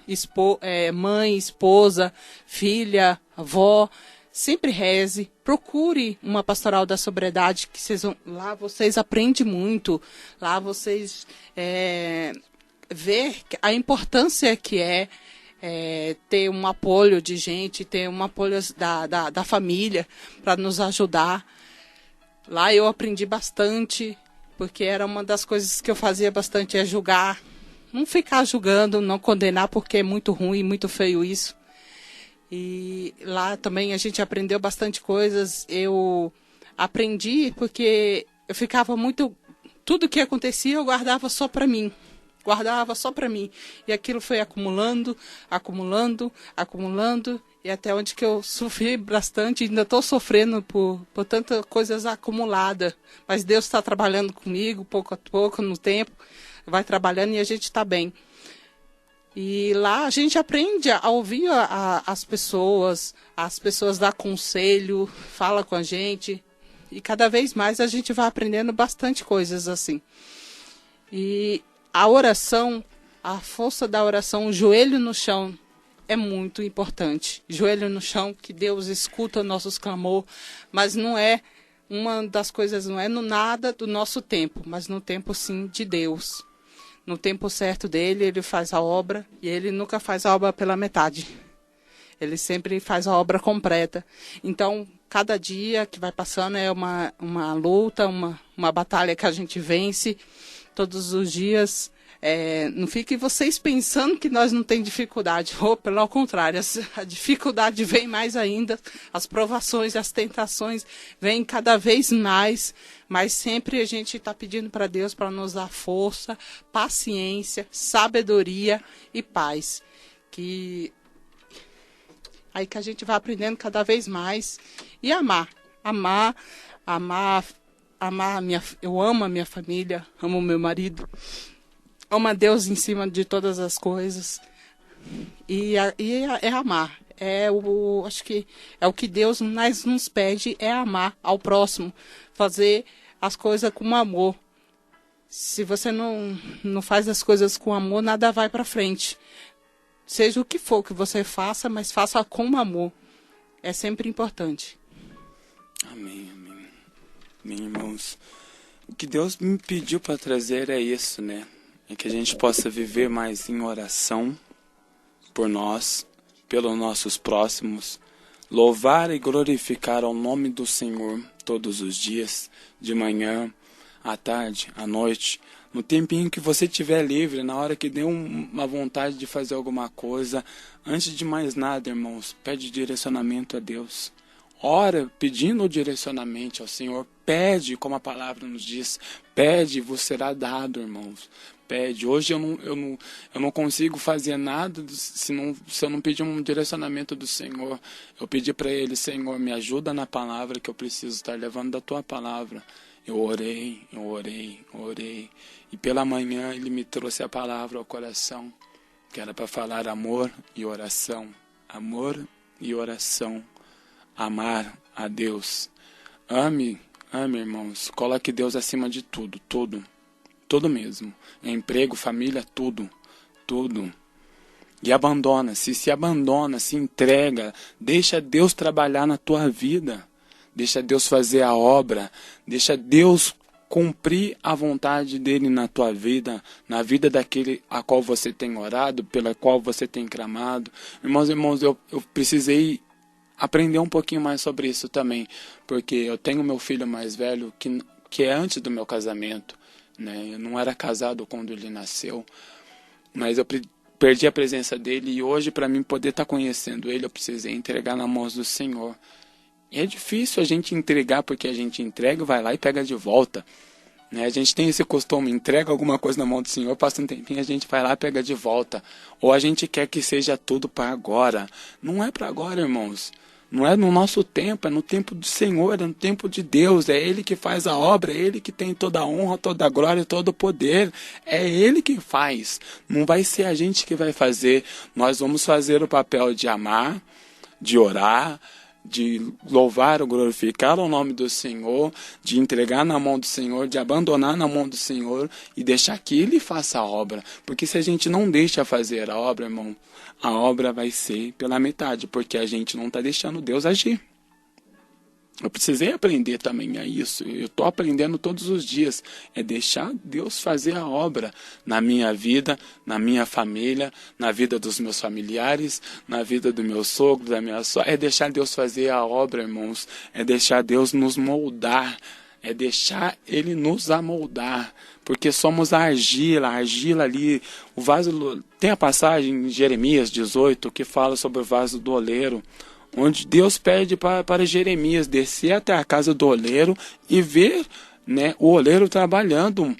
esposa, filha, avó, sempre reze. Procure uma pastoral da sobriedade, que lá vocês aprendem muito. Lá vocês vê a importância que é ter um apoio de gente, ter um apoio da família para nos ajudar. Lá eu aprendi bastante, porque era uma das coisas que eu fazia bastante, é julgar. Não ficar julgando, não condenar, porque é muito ruim, muito feio isso. E lá também a gente aprendeu bastante coisas. Eu aprendi porque eu ficava muito... Tudo que acontecia eu guardava só para mim. E aquilo foi acumulando, e até onde que eu sofri bastante, ainda estou sofrendo por tantas coisas acumuladas. Mas Deus está trabalhando comigo, pouco a pouco, no tempo, vai trabalhando e a gente está bem. E lá a gente aprende a ouvir as pessoas dão conselho, fala com a gente, e cada vez mais a gente vai aprendendo bastante coisas assim. E a oração, a força da oração, o joelho no chão é muito importante. Joelho no chão, que Deus escuta nossos clamor, mas não é uma das coisas, não é no nada do nosso tempo, mas no tempo sim de Deus. No tempo certo dele, ele faz a obra, e ele nunca faz a obra pela metade. Ele sempre faz a obra completa. Então, cada dia que vai passando é uma luta, uma batalha que a gente vence todos os dias. Não fiquem vocês pensando que nós não temos dificuldade. Pelo contrário, a dificuldade vem mais ainda. As provações, as tentações vêm cada vez mais. Mas sempre a gente está pedindo para Deus para nos dar força, paciência, sabedoria e paz. Aí que a gente vai aprendendo cada vez mais. E amar. Eu amo a minha família, amo o meu marido. Amo a Deus em cima de todas as coisas. E é amar. Acho que é o que Deus mais nos pede, é amar ao próximo. Fazer as coisas com amor. Se você não faz as coisas com amor, nada vai para frente. Seja o que for que você faça, mas faça com amor. É sempre importante. Amém, amém. Amém, irmãos. O que Deus me pediu para trazer é isso, né? É que a gente possa viver mais em oração por nós, pelos nossos próximos, louvar e glorificar ao nome do Senhor todos os dias, de manhã, à tarde, à noite, no tempinho que você tiver livre, na hora que dê uma vontade de fazer alguma coisa. Antes de mais nada, irmãos, pede direcionamento a Deus. Ora pedindo o direcionamento ao Senhor, pede, como a palavra nos diz, pede e vos será dado, irmãos. Pede. Hoje eu não consigo fazer nada se eu não pedir um direcionamento do Senhor. Eu pedi para Ele: Senhor, me ajuda na palavra que eu preciso estar levando da Tua palavra. Eu orei. E pela manhã Ele me trouxe a palavra ao coração, que era para falar amor e oração. Amor e oração. Amar a Deus. Ame, irmãos. Coloque Deus acima de tudo, tudo mesmo. Emprego, família, tudo. E abandona, se abandona, se entrega, deixa Deus trabalhar na tua vida, deixa Deus fazer a obra, deixa Deus cumprir a vontade dele na tua vida, na vida daquele a qual você tem orado, pela qual você tem clamado. Irmãos, eu precisei aprender um pouquinho mais sobre isso também, porque eu tenho meu filho mais velho, que é antes do meu casamento, né? Eu não era casado quando ele nasceu, mas eu perdi a presença dele, e hoje, para mim poder estar conhecendo ele, eu precisei entregar nas mãos do Senhor. E é difícil a gente entregar, porque a gente entrega, vai lá e pega de volta, né? A gente tem esse costume, entrega alguma coisa na mão do Senhor, passa um tempinho, a gente vai lá e pega de volta. Ou a gente quer que seja tudo para agora. Não é para agora, irmãos. Não é no nosso tempo, é no tempo do Senhor, é no tempo de Deus. É Ele que faz a obra, é Ele que tem toda a honra, toda a glória, todo o poder. É Ele que faz. Não vai ser a gente que vai fazer. Nós vamos fazer o papel de amar, de orar, de louvar ou glorificar o nome do Senhor, de entregar na mão do Senhor, de abandonar na mão do Senhor e deixar que Ele faça a obra. Porque se a gente não deixa fazer a obra, irmão, a obra vai ser pela metade, porque a gente não está deixando Deus agir. Eu precisei aprender também a isso. Eu estou aprendendo todos os dias. É deixar Deus fazer a obra na minha vida, na minha família, na vida dos meus familiares, na vida do meu sogro, da minha sogra. É deixar Deus fazer a obra, irmãos. É deixar Deus nos moldar. É deixar Ele nos amoldar. Porque somos a argila ali. O vaso. Tem a passagem em Jeremias 18 que fala sobre o vaso do oleiro, onde Deus pede para Jeremias descer até a casa do oleiro e ver, né, o oleiro trabalhando,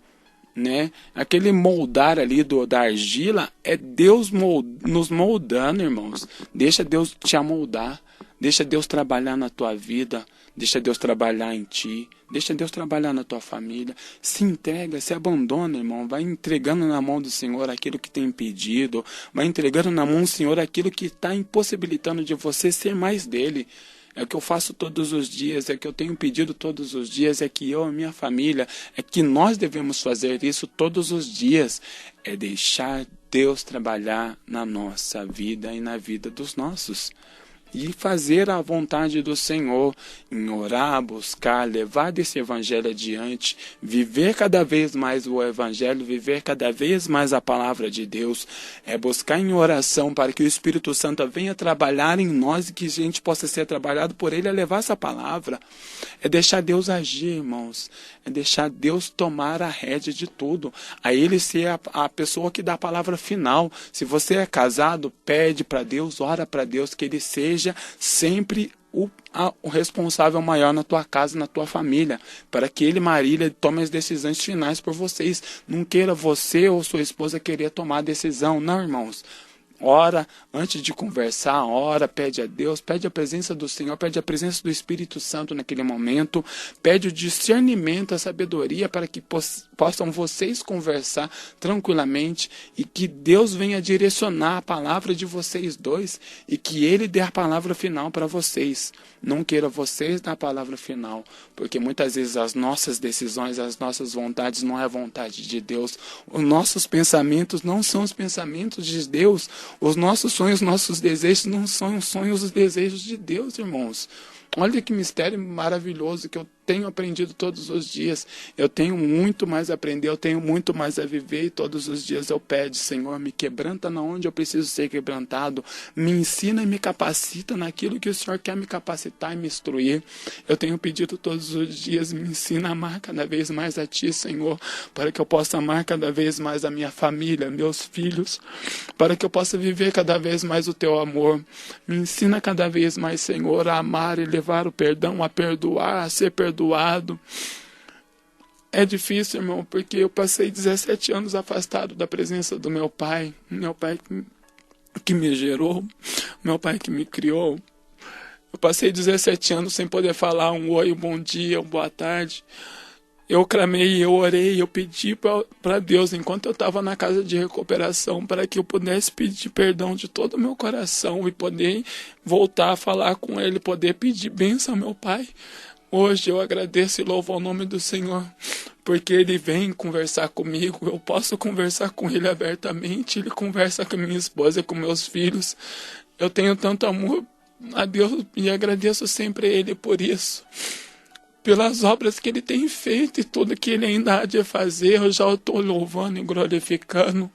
né? Aquele moldar ali da argila é Deus nos moldando, irmãos. Deixa Deus te amoldar, deixa Deus trabalhar na tua vida, deixa Deus trabalhar em ti, deixa Deus trabalhar na tua família. Se entrega, se abandona, irmão. Vai entregando na mão do Senhor aquilo que tem impedido. Vai entregando na mão do Senhor aquilo que está impossibilitando de você ser mais dele. É o que eu faço todos os dias, é que eu tenho pedido todos os dias, é que eu e minha família, é que nós devemos fazer isso todos os dias. É deixar Deus trabalhar na nossa vida e na vida dos nossos. E fazer a vontade do Senhor, em orar, buscar, levar desse evangelho adiante, viver cada vez mais o evangelho, viver cada vez mais a palavra de Deus, é buscar em oração para que o Espírito Santo venha trabalhar em nós e que a gente possa ser trabalhado por Ele a levar essa palavra. É deixar Deus agir, irmãos, é deixar Deus tomar a rédea de tudo, a Ele ser a pessoa que dá a palavra final. Se você é casado, pede para Deus, ora para Deus que Ele seja sempre o responsável maior na tua casa, na tua família, para que Ele, Marília, tome as decisões finais por vocês. Não queira você ou sua esposa querer tomar a decisão, não, irmãos. Ora, antes de conversar, ora, pede a Deus, pede a presença do Senhor, pede a presença do Espírito Santo naquele momento, pede o discernimento, a sabedoria para que possam vocês conversar tranquilamente e que Deus venha direcionar a palavra de vocês dois e que Ele dê a palavra final para vocês. Não queira vocês dar a palavra final, porque muitas vezes as nossas decisões, as nossas vontades não é a vontade de Deus. Os nossos pensamentos não são os pensamentos de Deus. Os nossos sonhos, nossos desejos não são os sonhos, os desejos de Deus, irmãos. Olha que mistério maravilhoso que eu tenho aprendido todos os dias. Eu tenho muito mais a aprender, eu tenho muito mais a viver e todos os dias eu peço, Senhor, me quebranta na onde eu preciso ser quebrantado, me ensina e me capacita naquilo que o Senhor quer me capacitar e me instruir. Eu tenho pedido todos os dias, me ensina a amar cada vez mais a Ti, Senhor, para que eu possa amar cada vez mais a minha família, meus filhos, para que eu possa viver cada vez mais o Teu amor. Me ensina cada vez mais, Senhor, a amar e levar o perdão, a perdoar, a ser perdoado. É difícil, irmão, porque eu passei 17 anos afastado da presença do meu pai que me gerou, meu pai que me criou. Eu passei 17 anos sem poder falar um oi, um bom dia, uma boa tarde. Eu clamei, eu orei, eu pedi para Deus, enquanto eu estava na casa de recuperação, para que eu pudesse pedir perdão de todo o meu coração e poder voltar a falar com Ele, poder pedir bênção ao meu pai. Hoje eu agradeço e louvo ao nome do Senhor, porque Ele vem conversar comigo, eu posso conversar com Ele abertamente, Ele conversa com minha esposa, com meus filhos. Eu tenho tanto amor a Deus e agradeço sempre a Ele por isso. Pelas obras que Ele tem feito e tudo que Ele ainda há de fazer, eu já estou louvando e glorificando.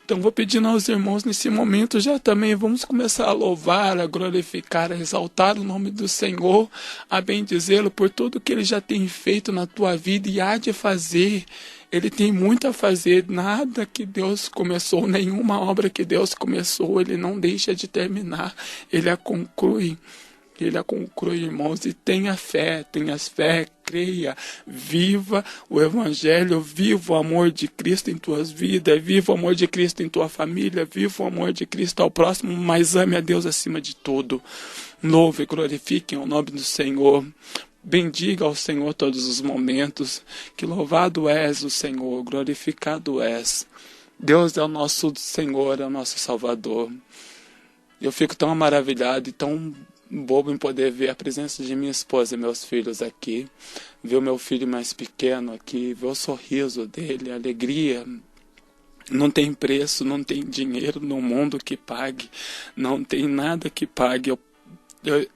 Então vou pedindo aos irmãos nesse momento já também, vamos começar a louvar, a glorificar, a exaltar o nome do Senhor, a bendizê-lo por tudo que Ele já tem feito na tua vida e há de fazer. Ele tem muito a fazer, nada que Deus começou, nenhuma obra que Deus começou, Ele não deixa de terminar, Ele a conclui. Ele a conclui, irmãos, e tenha fé, creia, viva o Evangelho, viva o amor de Cristo em tuas vidas, viva o amor de Cristo em tua família, viva o amor de Cristo ao próximo, mas ame a Deus acima de tudo. Louve e glorifiquem o nome do Senhor. Bendiga ao Senhor todos os momentos, que louvado és o Senhor, glorificado és. Deus é o nosso Senhor, é o nosso Salvador. Eu fico tão maravilhado e tão bobo em poder ver a presença de minha esposa e meus filhos aqui, ver o meu filho mais pequeno aqui, ver o sorriso dele, a alegria. Não tem preço, não tem dinheiro no mundo que pague, não tem nada que pague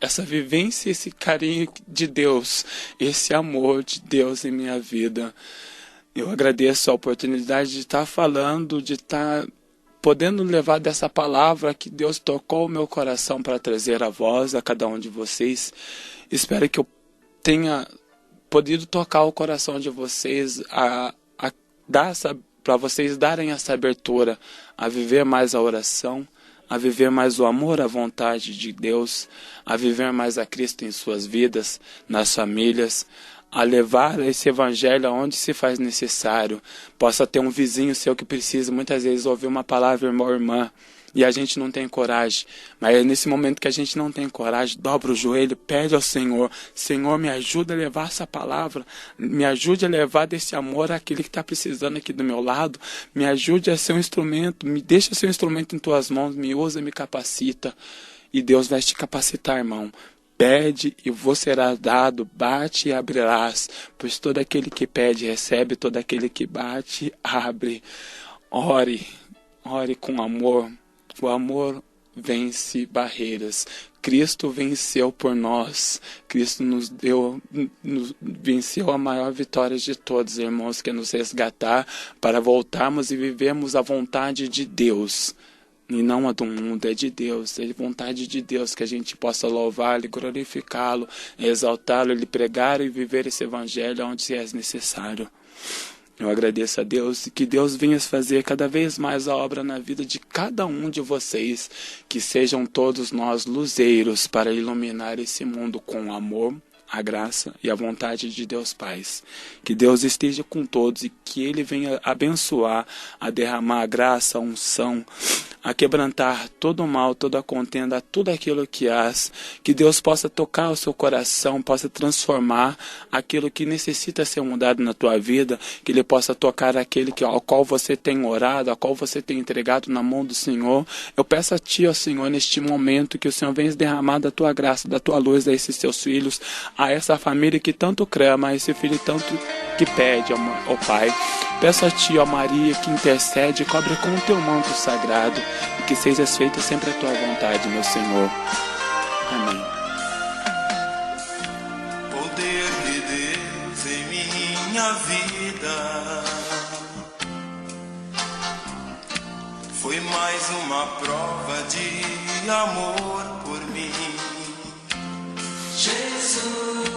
essa vivência, esse carinho de Deus, esse amor de Deus em minha vida. Eu agradeço a oportunidade de estar falando, de estar podendo levar dessa palavra que Deus tocou o meu coração para trazer a voz a cada um de vocês. Espero que eu tenha podido tocar o coração de vocês, para vocês darem essa abertura a viver mais a oração, a viver mais o amor à vontade de Deus, a viver mais a Cristo em suas vidas, nas famílias, a levar esse evangelho aonde se faz necessário. Possa ter um vizinho seu que precisa muitas vezes ouvir uma palavra, irmão ou irmã, e a gente não tem coragem. Mas é nesse momento que a gente não tem coragem, dobra o joelho, pede ao Senhor: Senhor, me ajuda a levar essa palavra, me ajude a levar desse amor àquele que está precisando aqui do meu lado, me ajude a ser um instrumento, me deixa ser um instrumento em tuas mãos, me usa, me capacita. E Deus vai te capacitar, irmão. Pede e vos será dado, bate e abrirás, pois todo aquele que pede recebe, todo aquele que bate abre. Ore com amor, o amor vence barreiras. Cristo venceu por nós, Cristo venceu a maior vitória de todos, irmãos, que é nos resgatar para voltarmos e vivermos a vontade de Deus. E não a do mundo, é de Deus, é vontade de Deus que a gente possa louvá-lo, glorificá-lo, exaltá-lo, lhe pregar e viver esse evangelho onde é necessário. Eu agradeço a Deus e que Deus venha fazer cada vez mais a obra na vida de cada um de vocês, que sejam todos nós luzeiros para iluminar esse mundo com amor, a graça e a vontade de Deus Pai. Que Deus esteja com todos e que Ele venha abençoar, a derramar a graça, a unção, a quebrantar todo o mal, toda a contenda, tudo aquilo que hás. Que Deus possa tocar o seu coração, possa transformar aquilo que necessita ser mudado na tua vida, que Ele possa tocar aquele ao qual você tem orado, ao qual você tem entregado na mão do Senhor. Eu peço a Ti, ó Senhor, neste momento, que o Senhor venha derramar da Tua graça, da Tua luz a esses Teus filhos, a essa família que tanto clama, a esse filho tanto que pede, ó Pai. Peço a Ti, ó Maria, que intercede, cobre com o Teu manto sagrado, e que sejas feita sempre a Tua vontade, meu Senhor. Amém. Poder de Deus em minha vida foi mais uma prova de amor por mim. Jesus,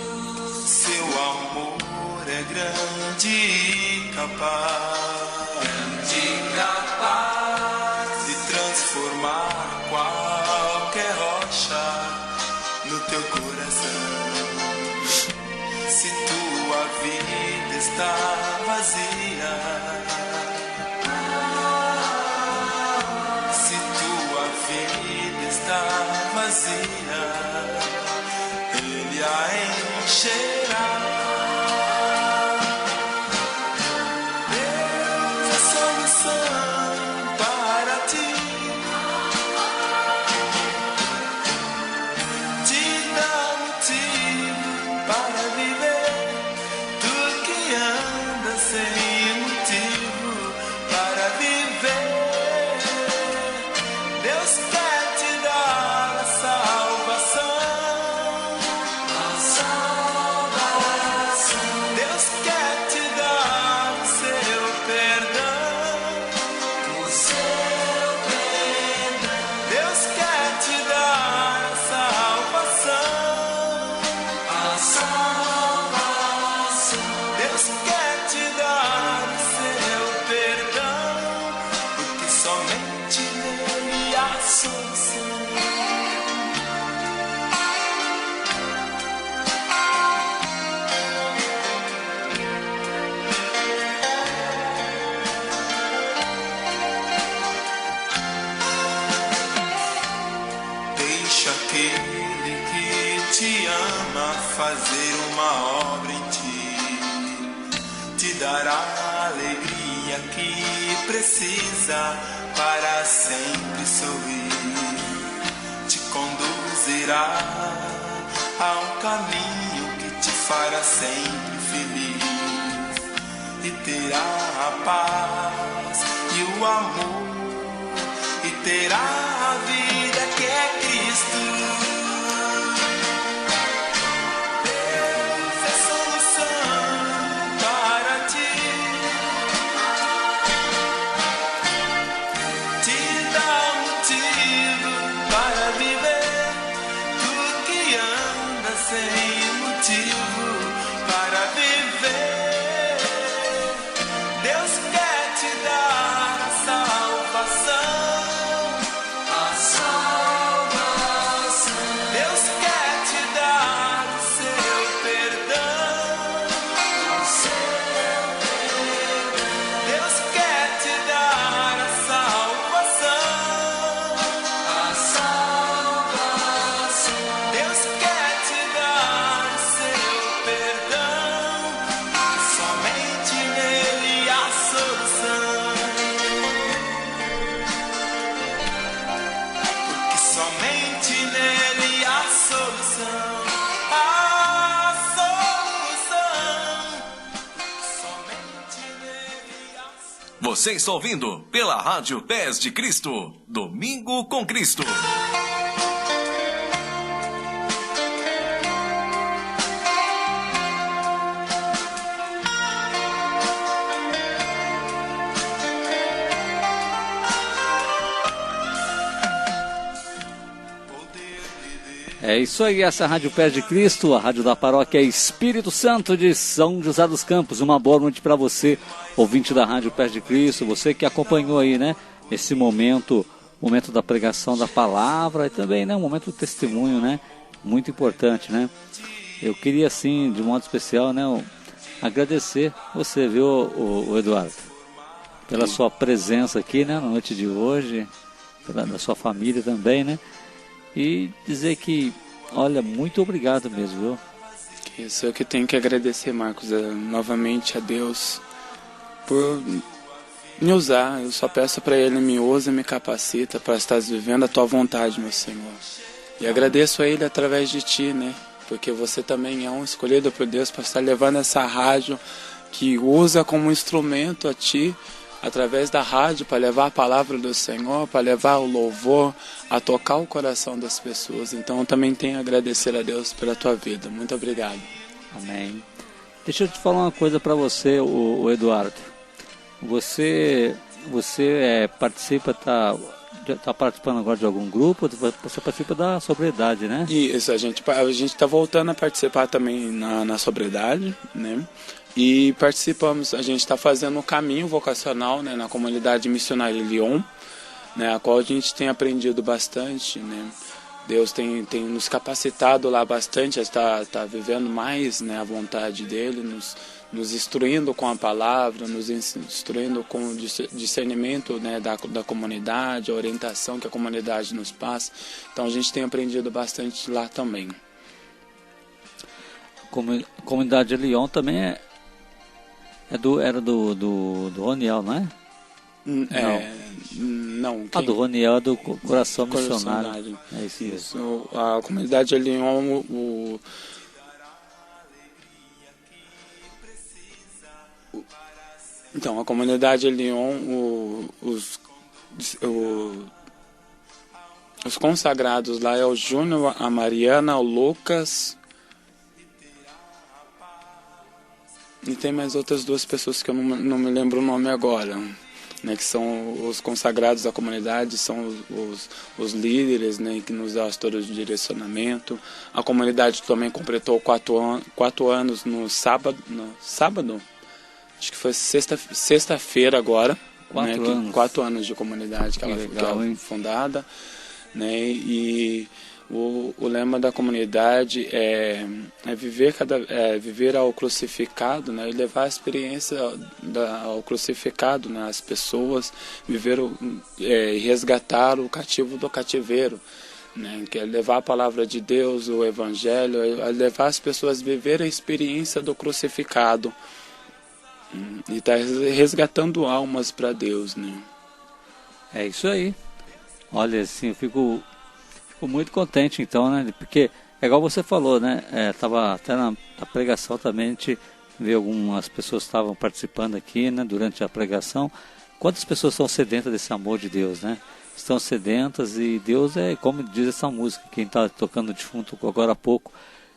seu amor é grande e capaz de transformar qualquer rocha no teu coração. Se tua vida está vazia, se tua vida está vazia, Ele a encherá. Para viver Deixa aquele que te ama fazer uma obra em ti. Te dará a alegria que precisa para sempre sorrir. Te conduzirá a um caminho que te fará sempre feliz. E terá a paz e o amor. E terá a vida que é Cristo. Deus é solução para ti. Te dá motivo para viver. Tu que anda sem motivo para viver. Deus quer te dar a salvação. Você está ouvindo pela Rádio Pés de Cristo, Domingo com Cristo. É isso aí, essa é a Rádio Pés de Cristo, a rádio da paróquia Espírito Santo de São José dos Campos. Uma boa noite para você, ouvinte da Rádio Pés de Cristo, você que acompanhou aí, né, esse momento da pregação da palavra e também, né, um momento do testemunho, né, muito importante, né. Eu queria, assim, de modo especial, né, agradecer você, viu, o Eduardo, pela sua presença aqui, né, na noite de hoje, da sua família também, né. E dizer que, olha, muito obrigado mesmo, viu? Isso, eu que tenho que agradecer, Marcos, novamente a Deus por me usar. Eu só peço para Ele, me usa, me capacita para estar vivendo a Tua vontade, meu Senhor. E agradeço a Ele através de Ti, né? Porque você também é um escolhido por Deus para estar levando essa rádio que usa como instrumento a Ti, através da rádio, para levar a palavra do Senhor, para levar o louvor, a tocar o coração das pessoas. Então eu também tenho a agradecer a Deus pela tua vida. Muito obrigado. Amém. Deixa eu te falar uma coisa para você, o Eduardo. Você participa, tá participando agora de algum grupo? Você participa da Sobriedade, né? Isso, a gente está voltando a participar também na Sobriedade, né? E participamos, a gente está fazendo o caminho vocacional, né, na comunidade missionária Lyon, né, a qual a gente tem aprendido bastante, né. Deus tem nos capacitado lá bastante a estar vivendo mais, né, a vontade dele, nos instruindo com a palavra, nos instruindo com o discernimento, né, da comunidade, a orientação que a comunidade nos passa. Então a gente tem aprendido bastante lá também. A comunidade de Lyon também era do Roniel, não é? Não. Do Roniel é do Coração Missionário. É isso. A comunidade de Lyon, então, a comunidade de Lyon, os consagrados lá é o Júnior, a Mariana, o Lucas. E tem mais outras duas pessoas que eu não me lembro o nome agora, né, que são os consagrados da comunidade, são os líderes, né, que nos dão todo o direcionamento. A comunidade também completou 4 anos no sábado, acho que foi sexta-feira agora. 4 anos de comunidade que ela foi fundada, né, e o lema da comunidade é viver ao crucificado, né, e levar a experiência ao crucificado, né, às pessoas, viver e resgatar o cativo do cativeiro, né? Que é levar a palavra de Deus, o Evangelho, é levar as pessoas a viver a experiência do crucificado. E está resgatando almas para Deus, né? É isso aí. Olha, assim, eu fico muito contente, então, né? Porque, é igual você falou, né? Tava até na pregação também, a gente vê algumas pessoas que estavam participando aqui, né? Durante a pregação. Quantas pessoas estão sedentas desse amor de Deus, né? Estão sedentas, e Deus é, como diz essa música, quem está tocando de fundo agora há pouco,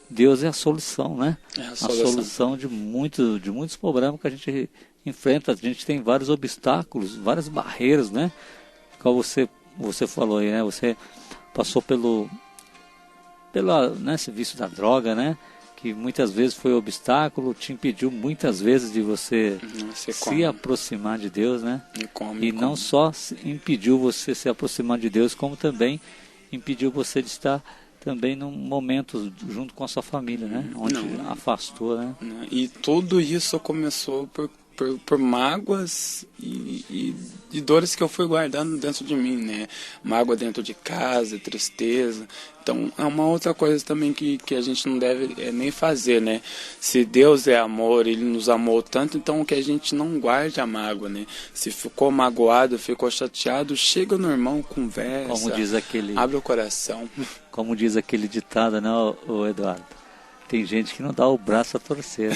Deus é a solução, né? É a solução de muitos problemas que a gente enfrenta. A gente tem vários obstáculos, várias barreiras, né? Como você falou aí, né? Você passou pelo esse vício da droga, né? Que muitas vezes foi obstáculo, te impediu muitas vezes de você se aproximar de Deus, né? E não só impediu você se aproximar de Deus, como também impediu você de estar também num momento junto com a sua família, né? Onde afastou, né? E tudo isso começou por mágoas e dores que eu fui guardando dentro de mim, né? Mágoa dentro de casa, tristeza. Então é uma outra coisa também que a gente não deve nem fazer, né? Se Deus é amor, Ele nos amou tanto, então que a gente não guarde a mágoa, né? Se ficou magoado, ficou chateado, chega no irmão, conversa, como diz aquele, abre o coração. Como diz aquele ditado, né, o Eduardo? Tem gente que não dá o braço a torcer,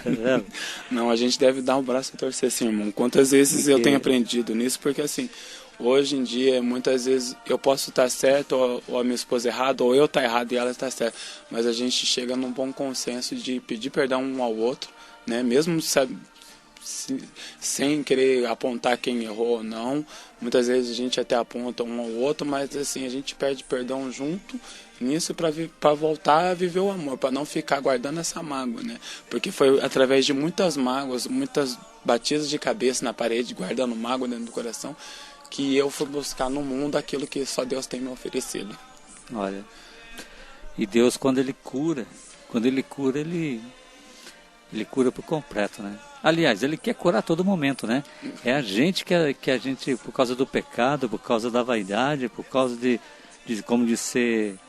né? Não, a gente deve dar o braço a torcer, sim, irmão. Quantas vezes eu tenho aprendido nisso, porque assim, hoje em dia, muitas vezes eu posso estar certo, ou a minha esposa errada, ou eu estar errado e ela está certa. Mas a gente chega num bom consenso de pedir perdão um ao outro, né? Mesmo sem querer apontar quem errou ou não. Muitas vezes a gente até aponta um ao outro, mas assim, a gente pede perdão junto nisso para voltar a viver o amor, para não ficar guardando essa mágoa, né? Porque foi através de muitas mágoas, muitas batidas de cabeça na parede, guardando mágoa dentro do coração, que eu fui buscar no mundo aquilo que só Deus tem me oferecido. Olha, e Deus, quando Ele cura, Ele cura por completo, né? Aliás, Ele quer curar a todo momento, né? É a gente que a gente, por causa do pecado, por causa da vaidade, por causa de como de ser...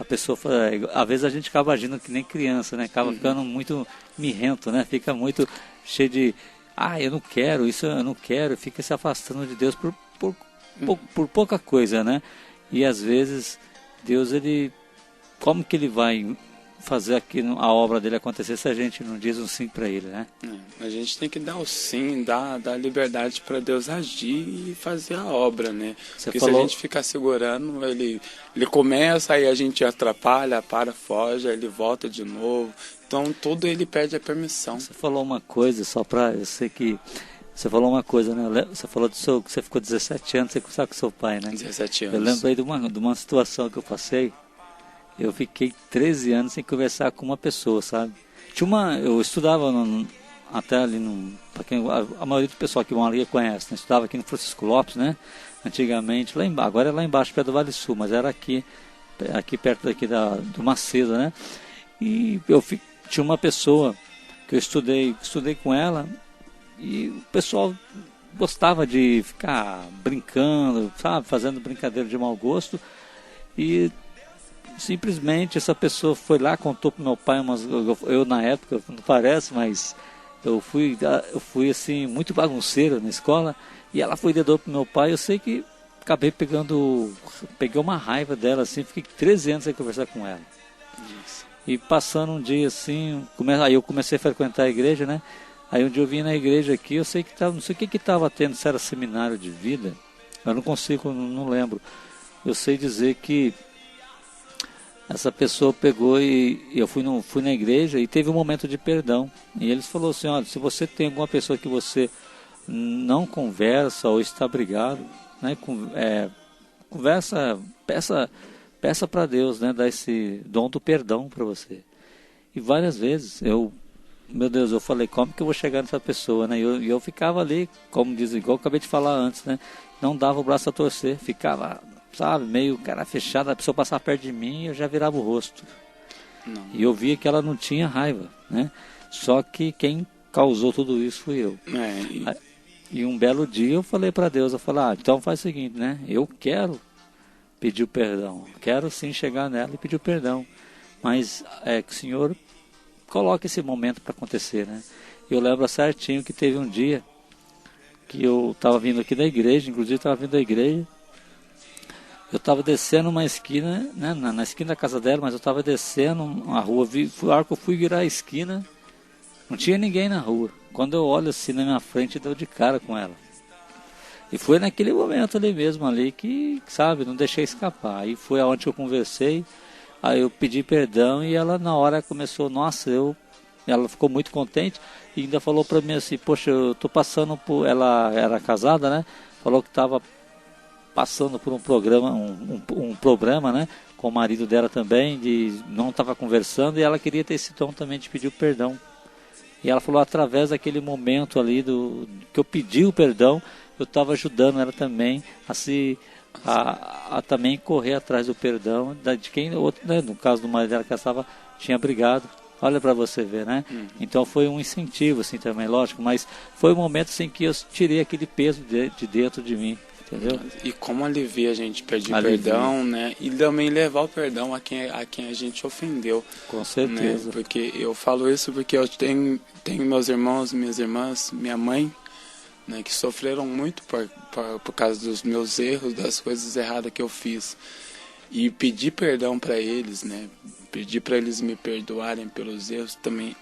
A pessoa, às vezes a gente acaba agindo que nem criança, né? Acaba ficando muito mirrento, né? Fica muito cheio de, eu não quero, isso eu não quero, fica se afastando de Deus por pouca coisa, né? E às vezes Deus, como que Ele vai fazer aqui a obra dele acontecer se a gente não diz um sim para Ele, né? A gente tem que dar o sim, dar liberdade para Deus agir e fazer a obra, né? Porque se a gente ficar segurando, ele começa, aí a gente atrapalha, foge, aí ele volta de novo. Então tudo ele pede a permissão. Você falou uma coisa, eu sei que você falou uma coisa, né? Você falou que você ficou 17 anos sem conversar com seu pai, né? 17 anos. Eu lembro aí de uma situação que eu passei. Eu fiquei 13 anos sem conversar com uma pessoa, sabe? Eu estudava até ali para quem a maioria do pessoal que vão ali conhece, né? Estudava aqui no Francisco Lopes, né? Antigamente, agora é lá embaixo, perto do Vale Sul, mas era aqui perto daqui do Macedo, né? E tinha uma pessoa que eu estudei com ela, e o pessoal gostava de ficar brincando, sabe? Fazendo brincadeira de mau gosto, e simplesmente essa pessoa foi lá, contou pro meu pai eu na época, não parece, mas eu fui assim, muito bagunceiro na escola, e ela foi dedou pro meu pai. Eu sei que acabei peguei uma raiva dela, assim, fiquei 13 anos sem conversar com ela. Isso. E passando um dia assim, aí eu comecei a frequentar a igreja, né? Aí um dia eu vim na igreja aqui, eu sei que não sei o que estava tendo, se era seminário de vida, eu não lembro. Eu sei dizer que essa pessoa pegou e eu fui na igreja e teve um momento de perdão. E eles falaram assim, olha, se você tem alguma pessoa que você não conversa ou está brigado, né, conversa, peça para Deus, né, dar esse dom do perdão para você. E várias vezes meu Deus, eu falei, como que eu vou chegar nessa pessoa, né? E eu ficava ali, como diz, igual eu acabei de falar antes, né? Não dava o braço a torcer, ficava, sabe, meio cara fechado, a pessoa passava perto de mim e eu já virava o rosto. Não. E eu via que ela não tinha raiva, né? Só que quem causou tudo isso fui eu. E um belo dia eu falei para Deus, então faz o seguinte, né? Eu quero pedir o perdão. Quero sim chegar nela e pedir o perdão. Mas que o Senhor coloque esse momento para acontecer, né? Eu lembro certinho que teve um dia que eu estava vindo aqui da igreja, inclusive estava vindo da igreja. Eu estava descendo uma esquina, né, na esquina da casa dela, mas eu estava descendo a rua. A hora que eu fui virar a esquina, não tinha ninguém na rua. Quando eu olho assim na minha frente, deu de cara com ela. E foi naquele momento ali mesmo, ali que, sabe, não deixei escapar. Aí foi aonde eu conversei, aí eu pedi perdão e ela na hora começou, ela ficou muito contente e ainda falou pra mim assim, poxa, eu tô passando por... Ela era casada, né? Falou que estava passando por um programa, um problema, né? Com o marido dela também, não estava conversando e ela queria ter esse tom também de pedir o perdão. E ela falou, através daquele momento ali que eu pedi o perdão, eu estava ajudando ela também a também correr atrás do perdão de quem outro, né? No caso do marido dela que ela tinha brigado. Olha para você ver, né? Então foi um incentivo assim também, lógico, mas foi um momento assim que eu tirei aquele peso de dentro de mim, entendeu? E como alivia a gente pedir perdão, né? E também levar o perdão a quem a gente ofendeu. Com certeza. Né? Porque eu falo isso porque eu tenho meus irmãos, minhas irmãs, minha mãe, né, que sofreram muito por causa dos meus erros, das coisas erradas que eu fiz. E pedir perdão para eles, né? Pedir para eles me perdoarem pelos erros também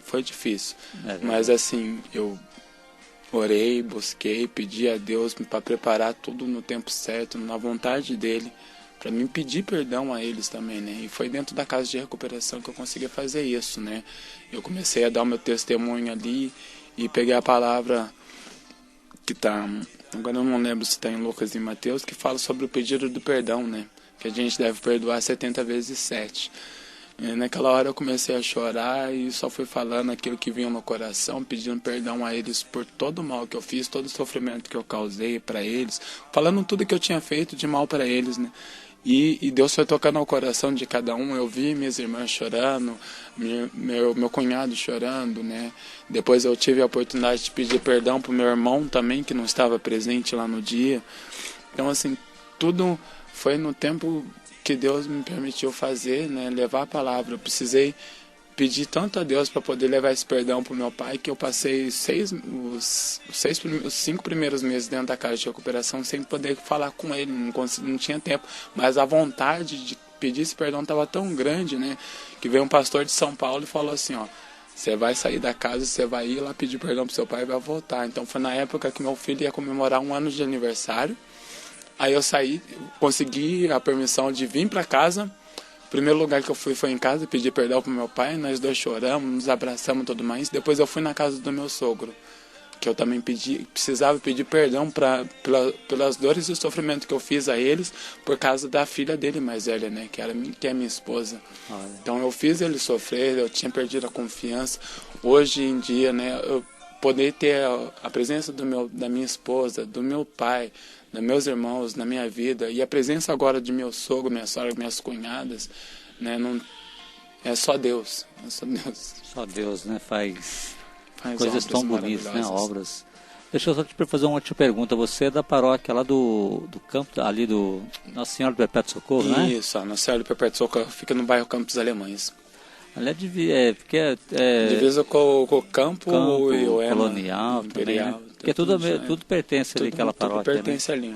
foi difícil. Mas assim, eu orei, busquei, pedi a Deus para preparar tudo no tempo certo, na vontade dele, para mim pedir perdão a eles também, né? E foi dentro da casa de recuperação que eu consegui fazer isso, né? Eu comecei a dar o meu testemunho ali e peguei a palavra que tá, agora eu não lembro se está em Lucas e Mateus, que fala sobre o pedido do perdão, né? Que a gente deve perdoar 70 vezes 7. E naquela hora eu comecei a chorar e só fui falando aquilo que vinha no coração, pedindo perdão a eles por todo o mal que eu fiz, todo o sofrimento que eu causei para eles, falando tudo que eu tinha feito de mal para eles, né? E Deus foi tocando ao coração de cada um. Eu vi minhas irmãs chorando, meu cunhado chorando, né? Depois eu tive a oportunidade de pedir perdão pro meu irmão também, que não estava presente lá no dia. Então, assim, tudo foi no tempo que Deus me permitiu fazer, né? Levar a palavra. Eu precisei pedir tanto a Deus para poder levar esse perdão pro meu pai, que eu passei os 5 primeiros meses dentro da casa de recuperação sem poder falar com ele, não tinha tempo, mas a vontade de pedir esse perdão estava tão grande, né, que veio um pastor de São Paulo e falou assim, ó, você vai sair da casa, você vai ir lá pedir perdão pro seu pai e vai voltar. Então foi na época que meu filho ia comemorar 1 ano de aniversário, aí eu saí, consegui a permissão de vir para casa. O primeiro lugar que eu fui foi em casa, pedi perdão pro meu pai, nós dois choramos, nos abraçamos e tudo mais. Depois eu fui na casa do meu sogro, que eu também precisava pedir perdão pelas dores e o sofrimento que eu fiz a eles, por causa da filha dele mais velha, né, que é minha esposa. Olha. Então eu fiz ele sofrer, eu tinha perdido a confiança. Hoje em dia, né, eu poder ter a presença da minha esposa, do meu pai, dos meus irmãos na minha vida, e a presença agora de meu sogro, minha sogra, minhas cunhadas, né, não, é só Deus, Só Deus, né, faz coisas tão bonitas, né, obras. Deixa eu só te fazer uma outra pergunta. Você é da paróquia lá do campo, ali do Nossa Senhora do Perpétuo Socorro, né? Isso, a Nossa Senhora do Perpétuo Socorro fica no bairro Campos Alemães. Ali divisa com o campo e o colonial, imperial. Também, né? Porque tudo pertence ali àquela paróquia. Tudo pertence, né? Ali.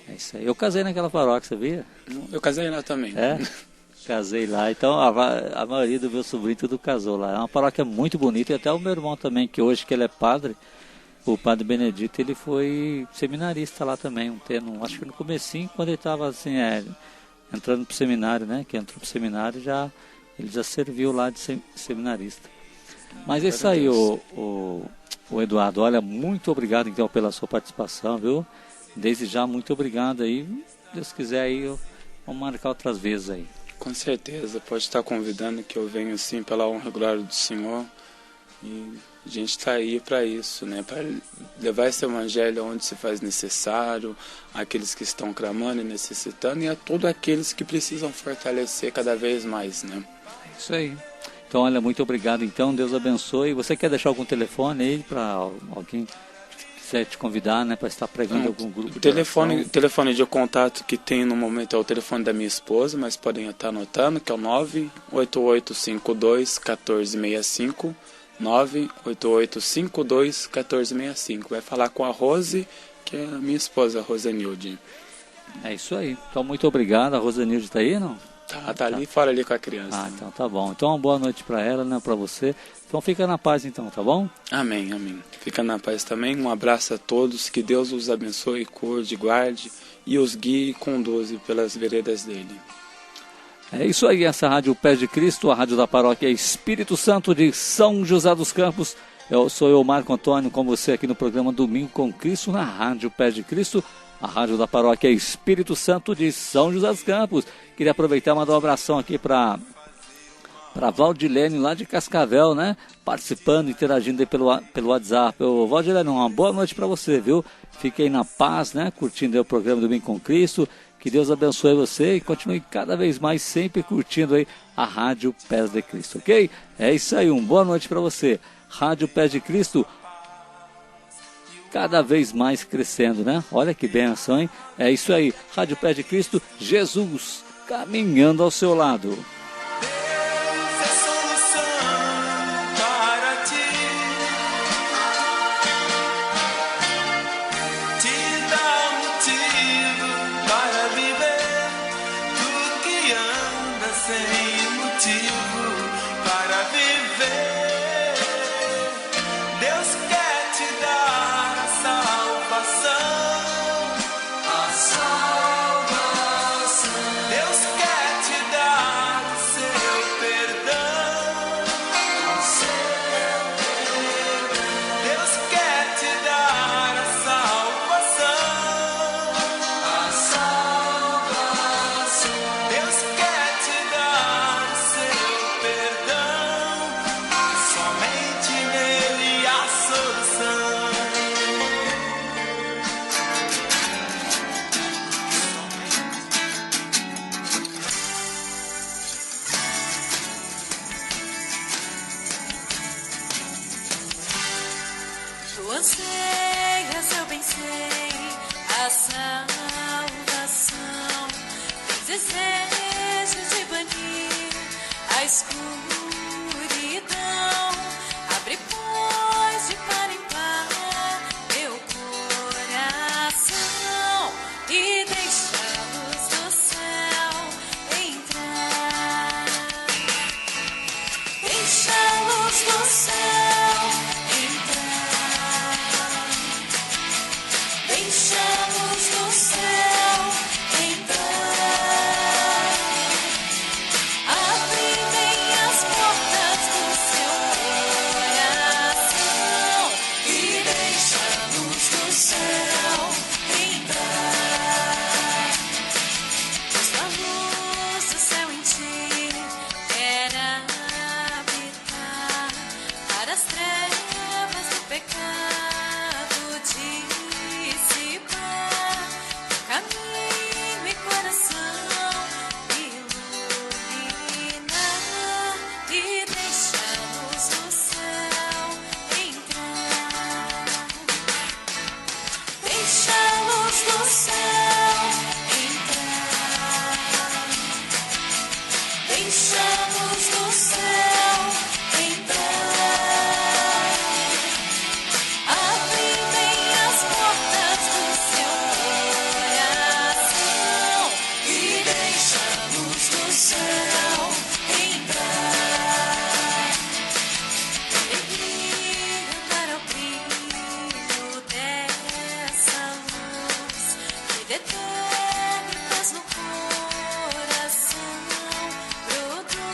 É isso aí. Eu casei naquela paróquia, sabia? Eu casei lá também. É? Casei lá. Então a maioria do meu sobrinho tudo casou lá. É uma paróquia muito bonita. E até o meu irmão também, que hoje que ele é padre, o padre Benedito, ele foi seminarista lá também. Acho que no comecinho, quando ele estava assim, entrando pro seminário, né? Que entrou pro seminário, ele já serviu lá de seminarista. Mas é isso aí, o Eduardo. Olha, muito obrigado então pela sua participação, viu? Desde já, muito obrigado aí. Se Deus quiser aí, vamos marcar outras vezes aí. Com certeza, pode estar convidando que eu venha assim pela honra e glória do Senhor. E a gente está aí para isso, né? Para levar esse evangelho onde se faz necessário, àqueles que estão clamando e necessitando, e a todos aqueles que precisam fortalecer cada vez mais, né? É isso aí. Então, olha, muito obrigado. Então, Deus abençoe. Você quer deixar algum telefone aí para alguém que quiser te convidar, né, para estar pregando em algum grupo O de oração. telefone de contato que tem no momento é o telefone da minha esposa, mas podem estar anotando, que é o 98852-1465, 98852-1465. Vai falar com a Rose, que é a minha esposa, a Rosenilde. É isso aí. Então, muito obrigado. A Rosenilde está aí, não? Tá ali fora ali com a criança. Ah, então tá bom. Então, uma boa noite para ela, né, para você. Então, fica na paz, então, tá bom? Amém, amém. Fica na paz também. Um abraço a todos. Que Deus os abençoe, cuide, guarde e os guie e conduze pelas veredas dele. É isso aí, essa Rádio Pés de Cristo, a rádio da paróquia Espírito Santo de São José dos Campos. Eu sou Marco Antônio, com você aqui no programa Domingo com Cristo, na Rádio Pés de Cristo, a rádio da paróquia Espírito Santo de São José dos Campos. Queria aproveitar e mandar um abração aqui para Valdilene, lá de Cascavel, né? Participando, interagindo aí pelo WhatsApp. Ô, Valdilene, uma boa noite para você, viu? Fique aí na paz, né? Curtindo aí o programa Domingo com Cristo. Que Deus abençoe você e continue cada vez mais sempre curtindo aí a Rádio Pés de Cristo, ok? É isso aí, uma boa noite para você. Rádio Pés de Cristo, cada vez mais crescendo, né? Olha que benção, hein? É isso aí, Rádio Pés de Cristo, Jesus caminhando ao seu lado. Deus é solução para ti. Te dá motivo para viver. Tu que anda sem motivo para viver. Deus quer te dar a salvação. A salvação. Deus quer te dar o seu perdão. O seu perdão. Deus quer te dar a salvação. A salvação. Deus quer te dar o seu perdão. Somente nele há solução. Tu anseias, eu bem sei, a salvação. Tens desejo de banir a escuridão. Abre, pois, de par em par meu coração e deixa a luz do céu entrar. Deixa a luz do céu entrar. Deixa a luz do céu entrar. Abre bem as portas do seu coração e deixa a luz do céu entrar. Pois a luz do céu em ti quer habitar, para as trevas do pecado dissipar. Caminho e coração iluminar e deixa a luz do céu entrar. Deixa a luz do céu entrar. Deixa a luz do céu entrar. Abre bem as portas do seu coração e deixa a luz do céu entrar. Alegria dar ao brilho dessa luz que determina paz no coração. Produz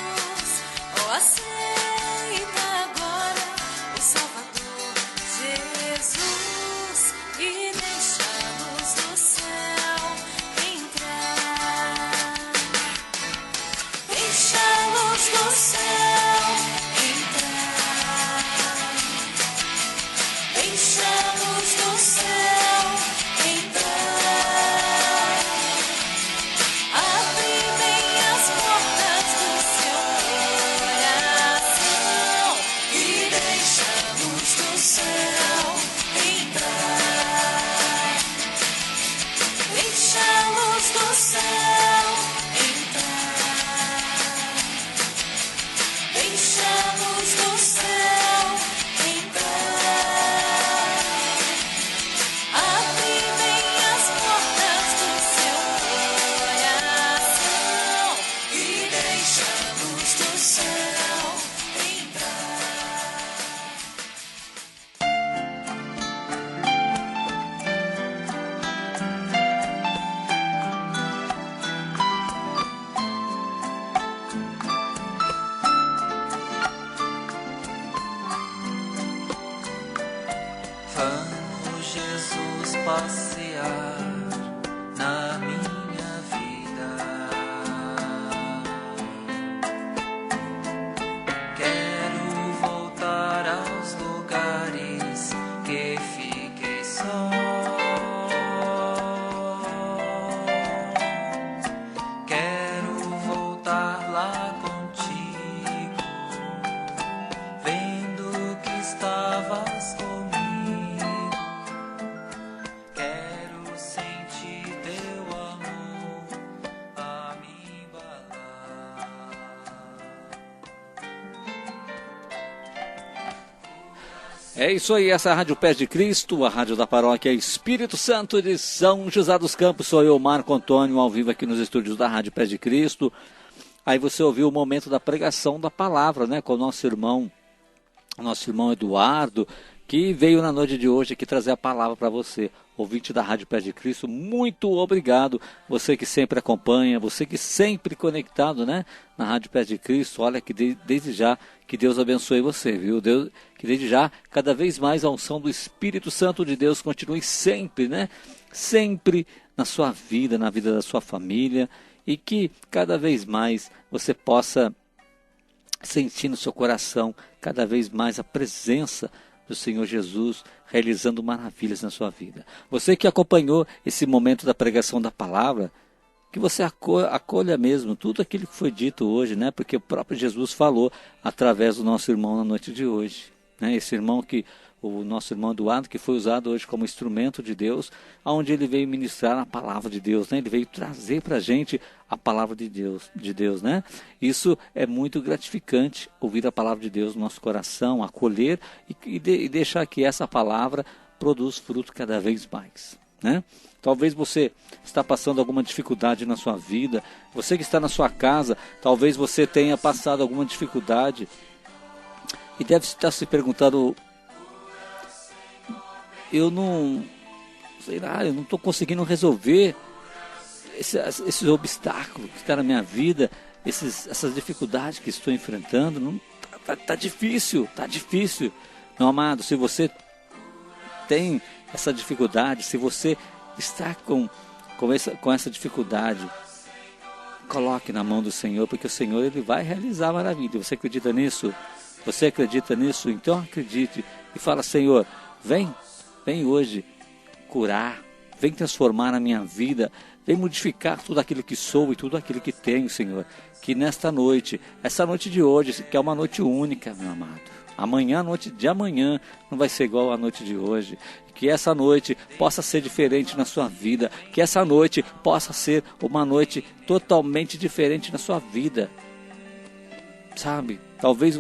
É isso aí, essa é a Rádio Pés de Cristo, a rádio da paróquia Espírito Santo de São José dos Campos. Sou eu, Marco Antônio, ao vivo aqui nos estúdios da Rádio Pés de Cristo. Aí você ouviu o momento da pregação da palavra, né, com o nosso irmão Eduardo, que veio na noite de hoje aqui trazer a palavra para você. Ouvinte da Rádio Pés de Cristo, muito obrigado. Você que sempre acompanha, você que sempre conectado, né, na Rádio Pés de Cristo. Olha que desde já, que Deus abençoe você, viu? Deus, que desde já, cada vez mais a unção do Espírito Santo de Deus continue sempre, né? Sempre na sua vida, na vida da sua família. E que cada vez mais você possa sentir no seu coração cada vez mais a presença do Senhor Jesus realizando maravilhas na sua vida. Você que acompanhou esse momento da pregação da palavra, que você acolha mesmo tudo aquilo que foi dito hoje, né? Porque o próprio Jesus falou através do nosso irmão na noite de hoje, né? Esse irmão o nosso irmão Eduardo, que foi usado hoje como instrumento de Deus, onde ele veio ministrar a palavra de Deus, né? Ele veio trazer para a gente a palavra de Deus, né? Isso é muito gratificante, ouvir a palavra de Deus no nosso coração, acolher e deixar que essa palavra produza fruto cada vez mais, né? Talvez você está passando alguma dificuldade na sua vida, você que está na sua casa, talvez você tenha passado alguma dificuldade e deve estar se perguntando: eu não estou conseguindo resolver esses obstáculos que estão na minha vida, essas dificuldades que estou enfrentando. Tá difícil. Meu amado, se você tem essa dificuldade, se você está com essa dificuldade, coloque na mão do Senhor, porque o Senhor ele vai realizar a maravilha. Você acredita nisso? Você acredita nisso? Então acredite e fala: Senhor, vem hoje curar, vem transformar a minha vida, vem modificar tudo aquilo que sou e tudo aquilo que tenho, Senhor. Que nesta noite, essa noite de hoje, que é uma noite única, meu amado. Amanhã, a noite de amanhã, não vai ser igual à noite de hoje. Que essa noite possa ser diferente na sua vida. Que essa noite possa ser uma noite totalmente diferente na sua vida. Sabe? Talvez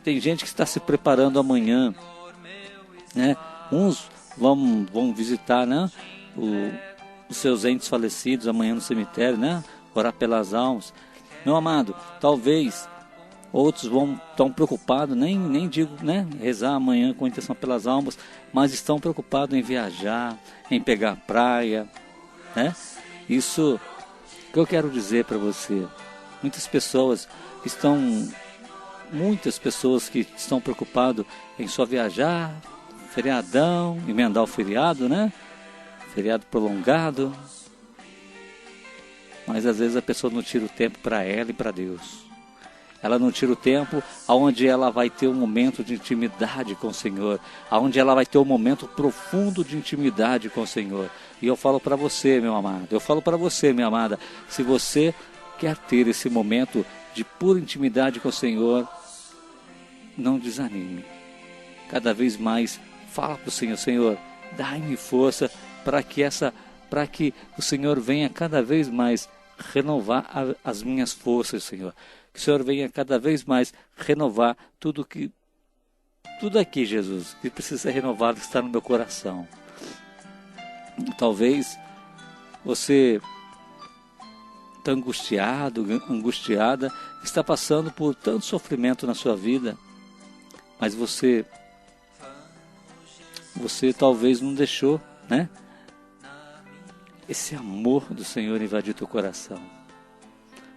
tem gente que está se preparando amanhã, né? Uns vão visitar, né, os seus entes falecidos amanhã no cemitério, né? Orar pelas almas. Meu amado, talvez outros estão preocupados, nem digo, né, rezar amanhã com intenção pelas almas, mas estão preocupados em viajar, em pegar praia, né? Isso que eu quero dizer para você. Muitas pessoas que estão preocupadas em só viajar, feriadão, emendar o feriado, né? Feriado prolongado. Mas às vezes a pessoa não tira o tempo para ela e para Deus. Ela não tira o tempo onde ela vai ter um momento de intimidade com o Senhor, onde ela vai ter um momento profundo de intimidade com o Senhor. E eu falo para você, meu amado, minha amada, se você quer ter esse momento de pura intimidade com o Senhor, não desanime. Cada vez mais fala para o Senhor: Senhor, dai-me força para que o Senhor venha cada vez mais renovar as minhas forças, Senhor. Que o Senhor venha cada vez mais renovar tudo aqui, Jesus, que precisa ser renovado, que está no meu coração. Talvez você está angustiada, está passando por tanto sofrimento na sua vida, mas você talvez não deixou, né, esse amor do Senhor invadir teu coração.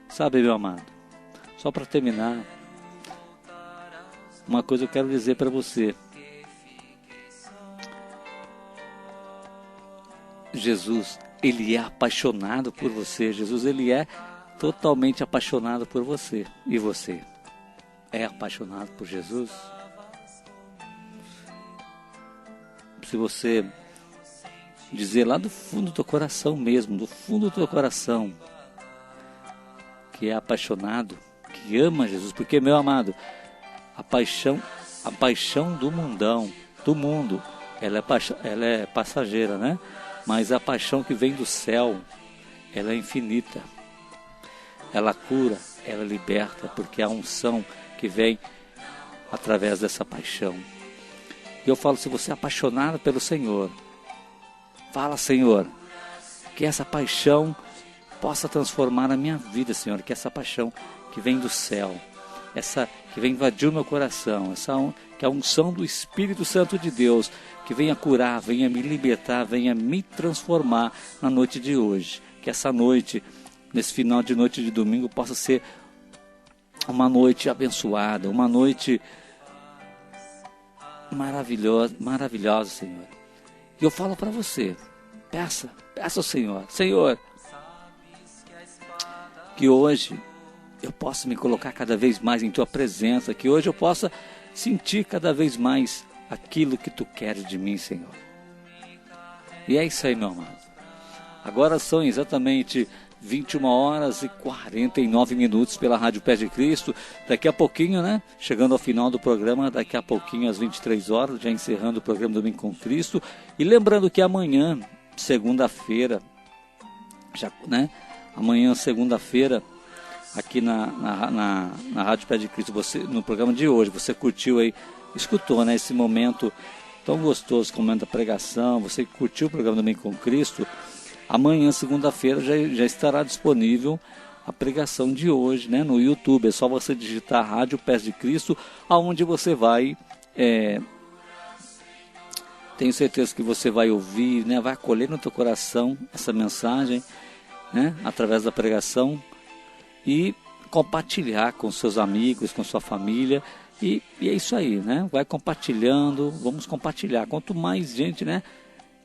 Sabe, meu amado, só para terminar, uma coisa eu quero dizer para você. Jesus, ele é apaixonado por você. Jesus, ele é totalmente apaixonado por você. E você é apaixonado por Jesus? Se você dizer lá do fundo do teu coração mesmo, do fundo do teu coração, que é apaixonado, que ama Jesus, porque, meu amado, a paixão do mundo, ela é passageira, né? Mas a paixão que vem do céu, ela é infinita. Ela cura, ela liberta, porque a unção que vem através dessa paixão. E eu falo, se você é apaixonado pelo Senhor, fala, Senhor, que essa paixão possa transformar a minha vida, Senhor, que essa paixão que vem do céu, essa que vem invadir o meu coração, que é a unção do Espírito Santo de Deus, que venha curar, venha me libertar, venha me transformar na noite de hoje. Que essa noite, nesse final de noite de domingo, possa ser uma noite abençoada, uma noite maravilhosa, Senhor. E eu falo para você, peça ao Senhor, Senhor, que hoje eu possa me colocar cada vez mais em Tua presença, que hoje eu possa sentir cada vez mais aquilo que Tu queres de mim, Senhor. E é isso aí, meu amado. Agora são exatamente 21 horas e 49 minutos pela Rádio Pés de Cristo. Daqui a pouquinho, né? Chegando ao final do programa, daqui a pouquinho às 23 horas, já encerrando o programa Domingo com Cristo. E lembrando que amanhã, segunda-feira, amanhã, segunda-feira, aqui na Rádio Pés de Cristo, você, no programa de hoje, você curtiu aí, escutou, né? Esse momento tão gostoso, como é da pregação, você curtiu o programa Domingo com Cristo. Amanhã, segunda-feira, já estará disponível a pregação de hoje, né, no YouTube. É só você digitar Rádio Pés de Cristo, aonde você vai, tenho certeza que você vai ouvir, né, vai acolher no teu coração essa mensagem, né, através da pregação, e compartilhar com seus amigos, com sua família, e é isso aí, né, vai compartilhando, vamos compartilhar. Quanto mais gente, né,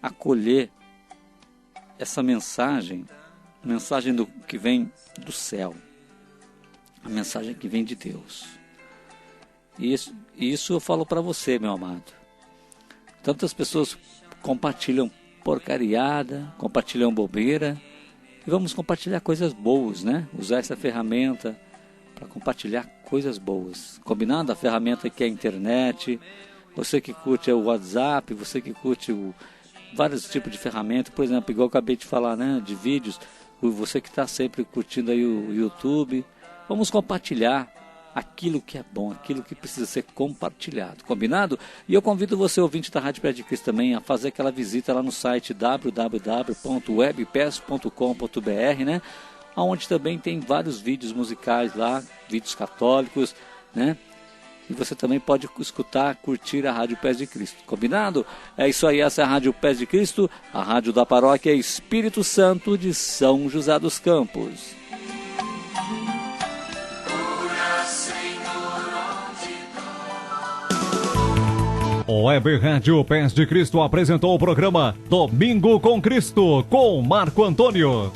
acolher essa mensagem que vem do céu, a mensagem que vem de Deus. E isso eu falo para você, meu amado. Tantas pessoas compartilham porcariada, compartilham bobeira, e vamos compartilhar coisas boas, né? Usar essa ferramenta para compartilhar coisas boas. Combinado? A ferramenta que é a internet, você que curte o WhatsApp, você que curte vários tipos de ferramentas, por exemplo, igual eu acabei de falar, né, de vídeos, você que está sempre curtindo aí o YouTube, vamos compartilhar aquilo que é bom, aquilo que precisa ser compartilhado, combinado? E eu convido você, ouvinte da Rádio Pés de Cristo, também a fazer aquela visita lá no site www.webpes.com.br, né, onde também tem vários vídeos musicais lá, vídeos católicos, né, e você também pode escutar, curtir a Rádio Pés de Cristo. Combinado? É isso aí, essa é a Rádio Pés de Cristo, a rádio da paróquia Espírito Santo de São José dos Campos. O Web Rádio Pés de Cristo apresentou o programa Domingo com Cristo, com Marco Antônio.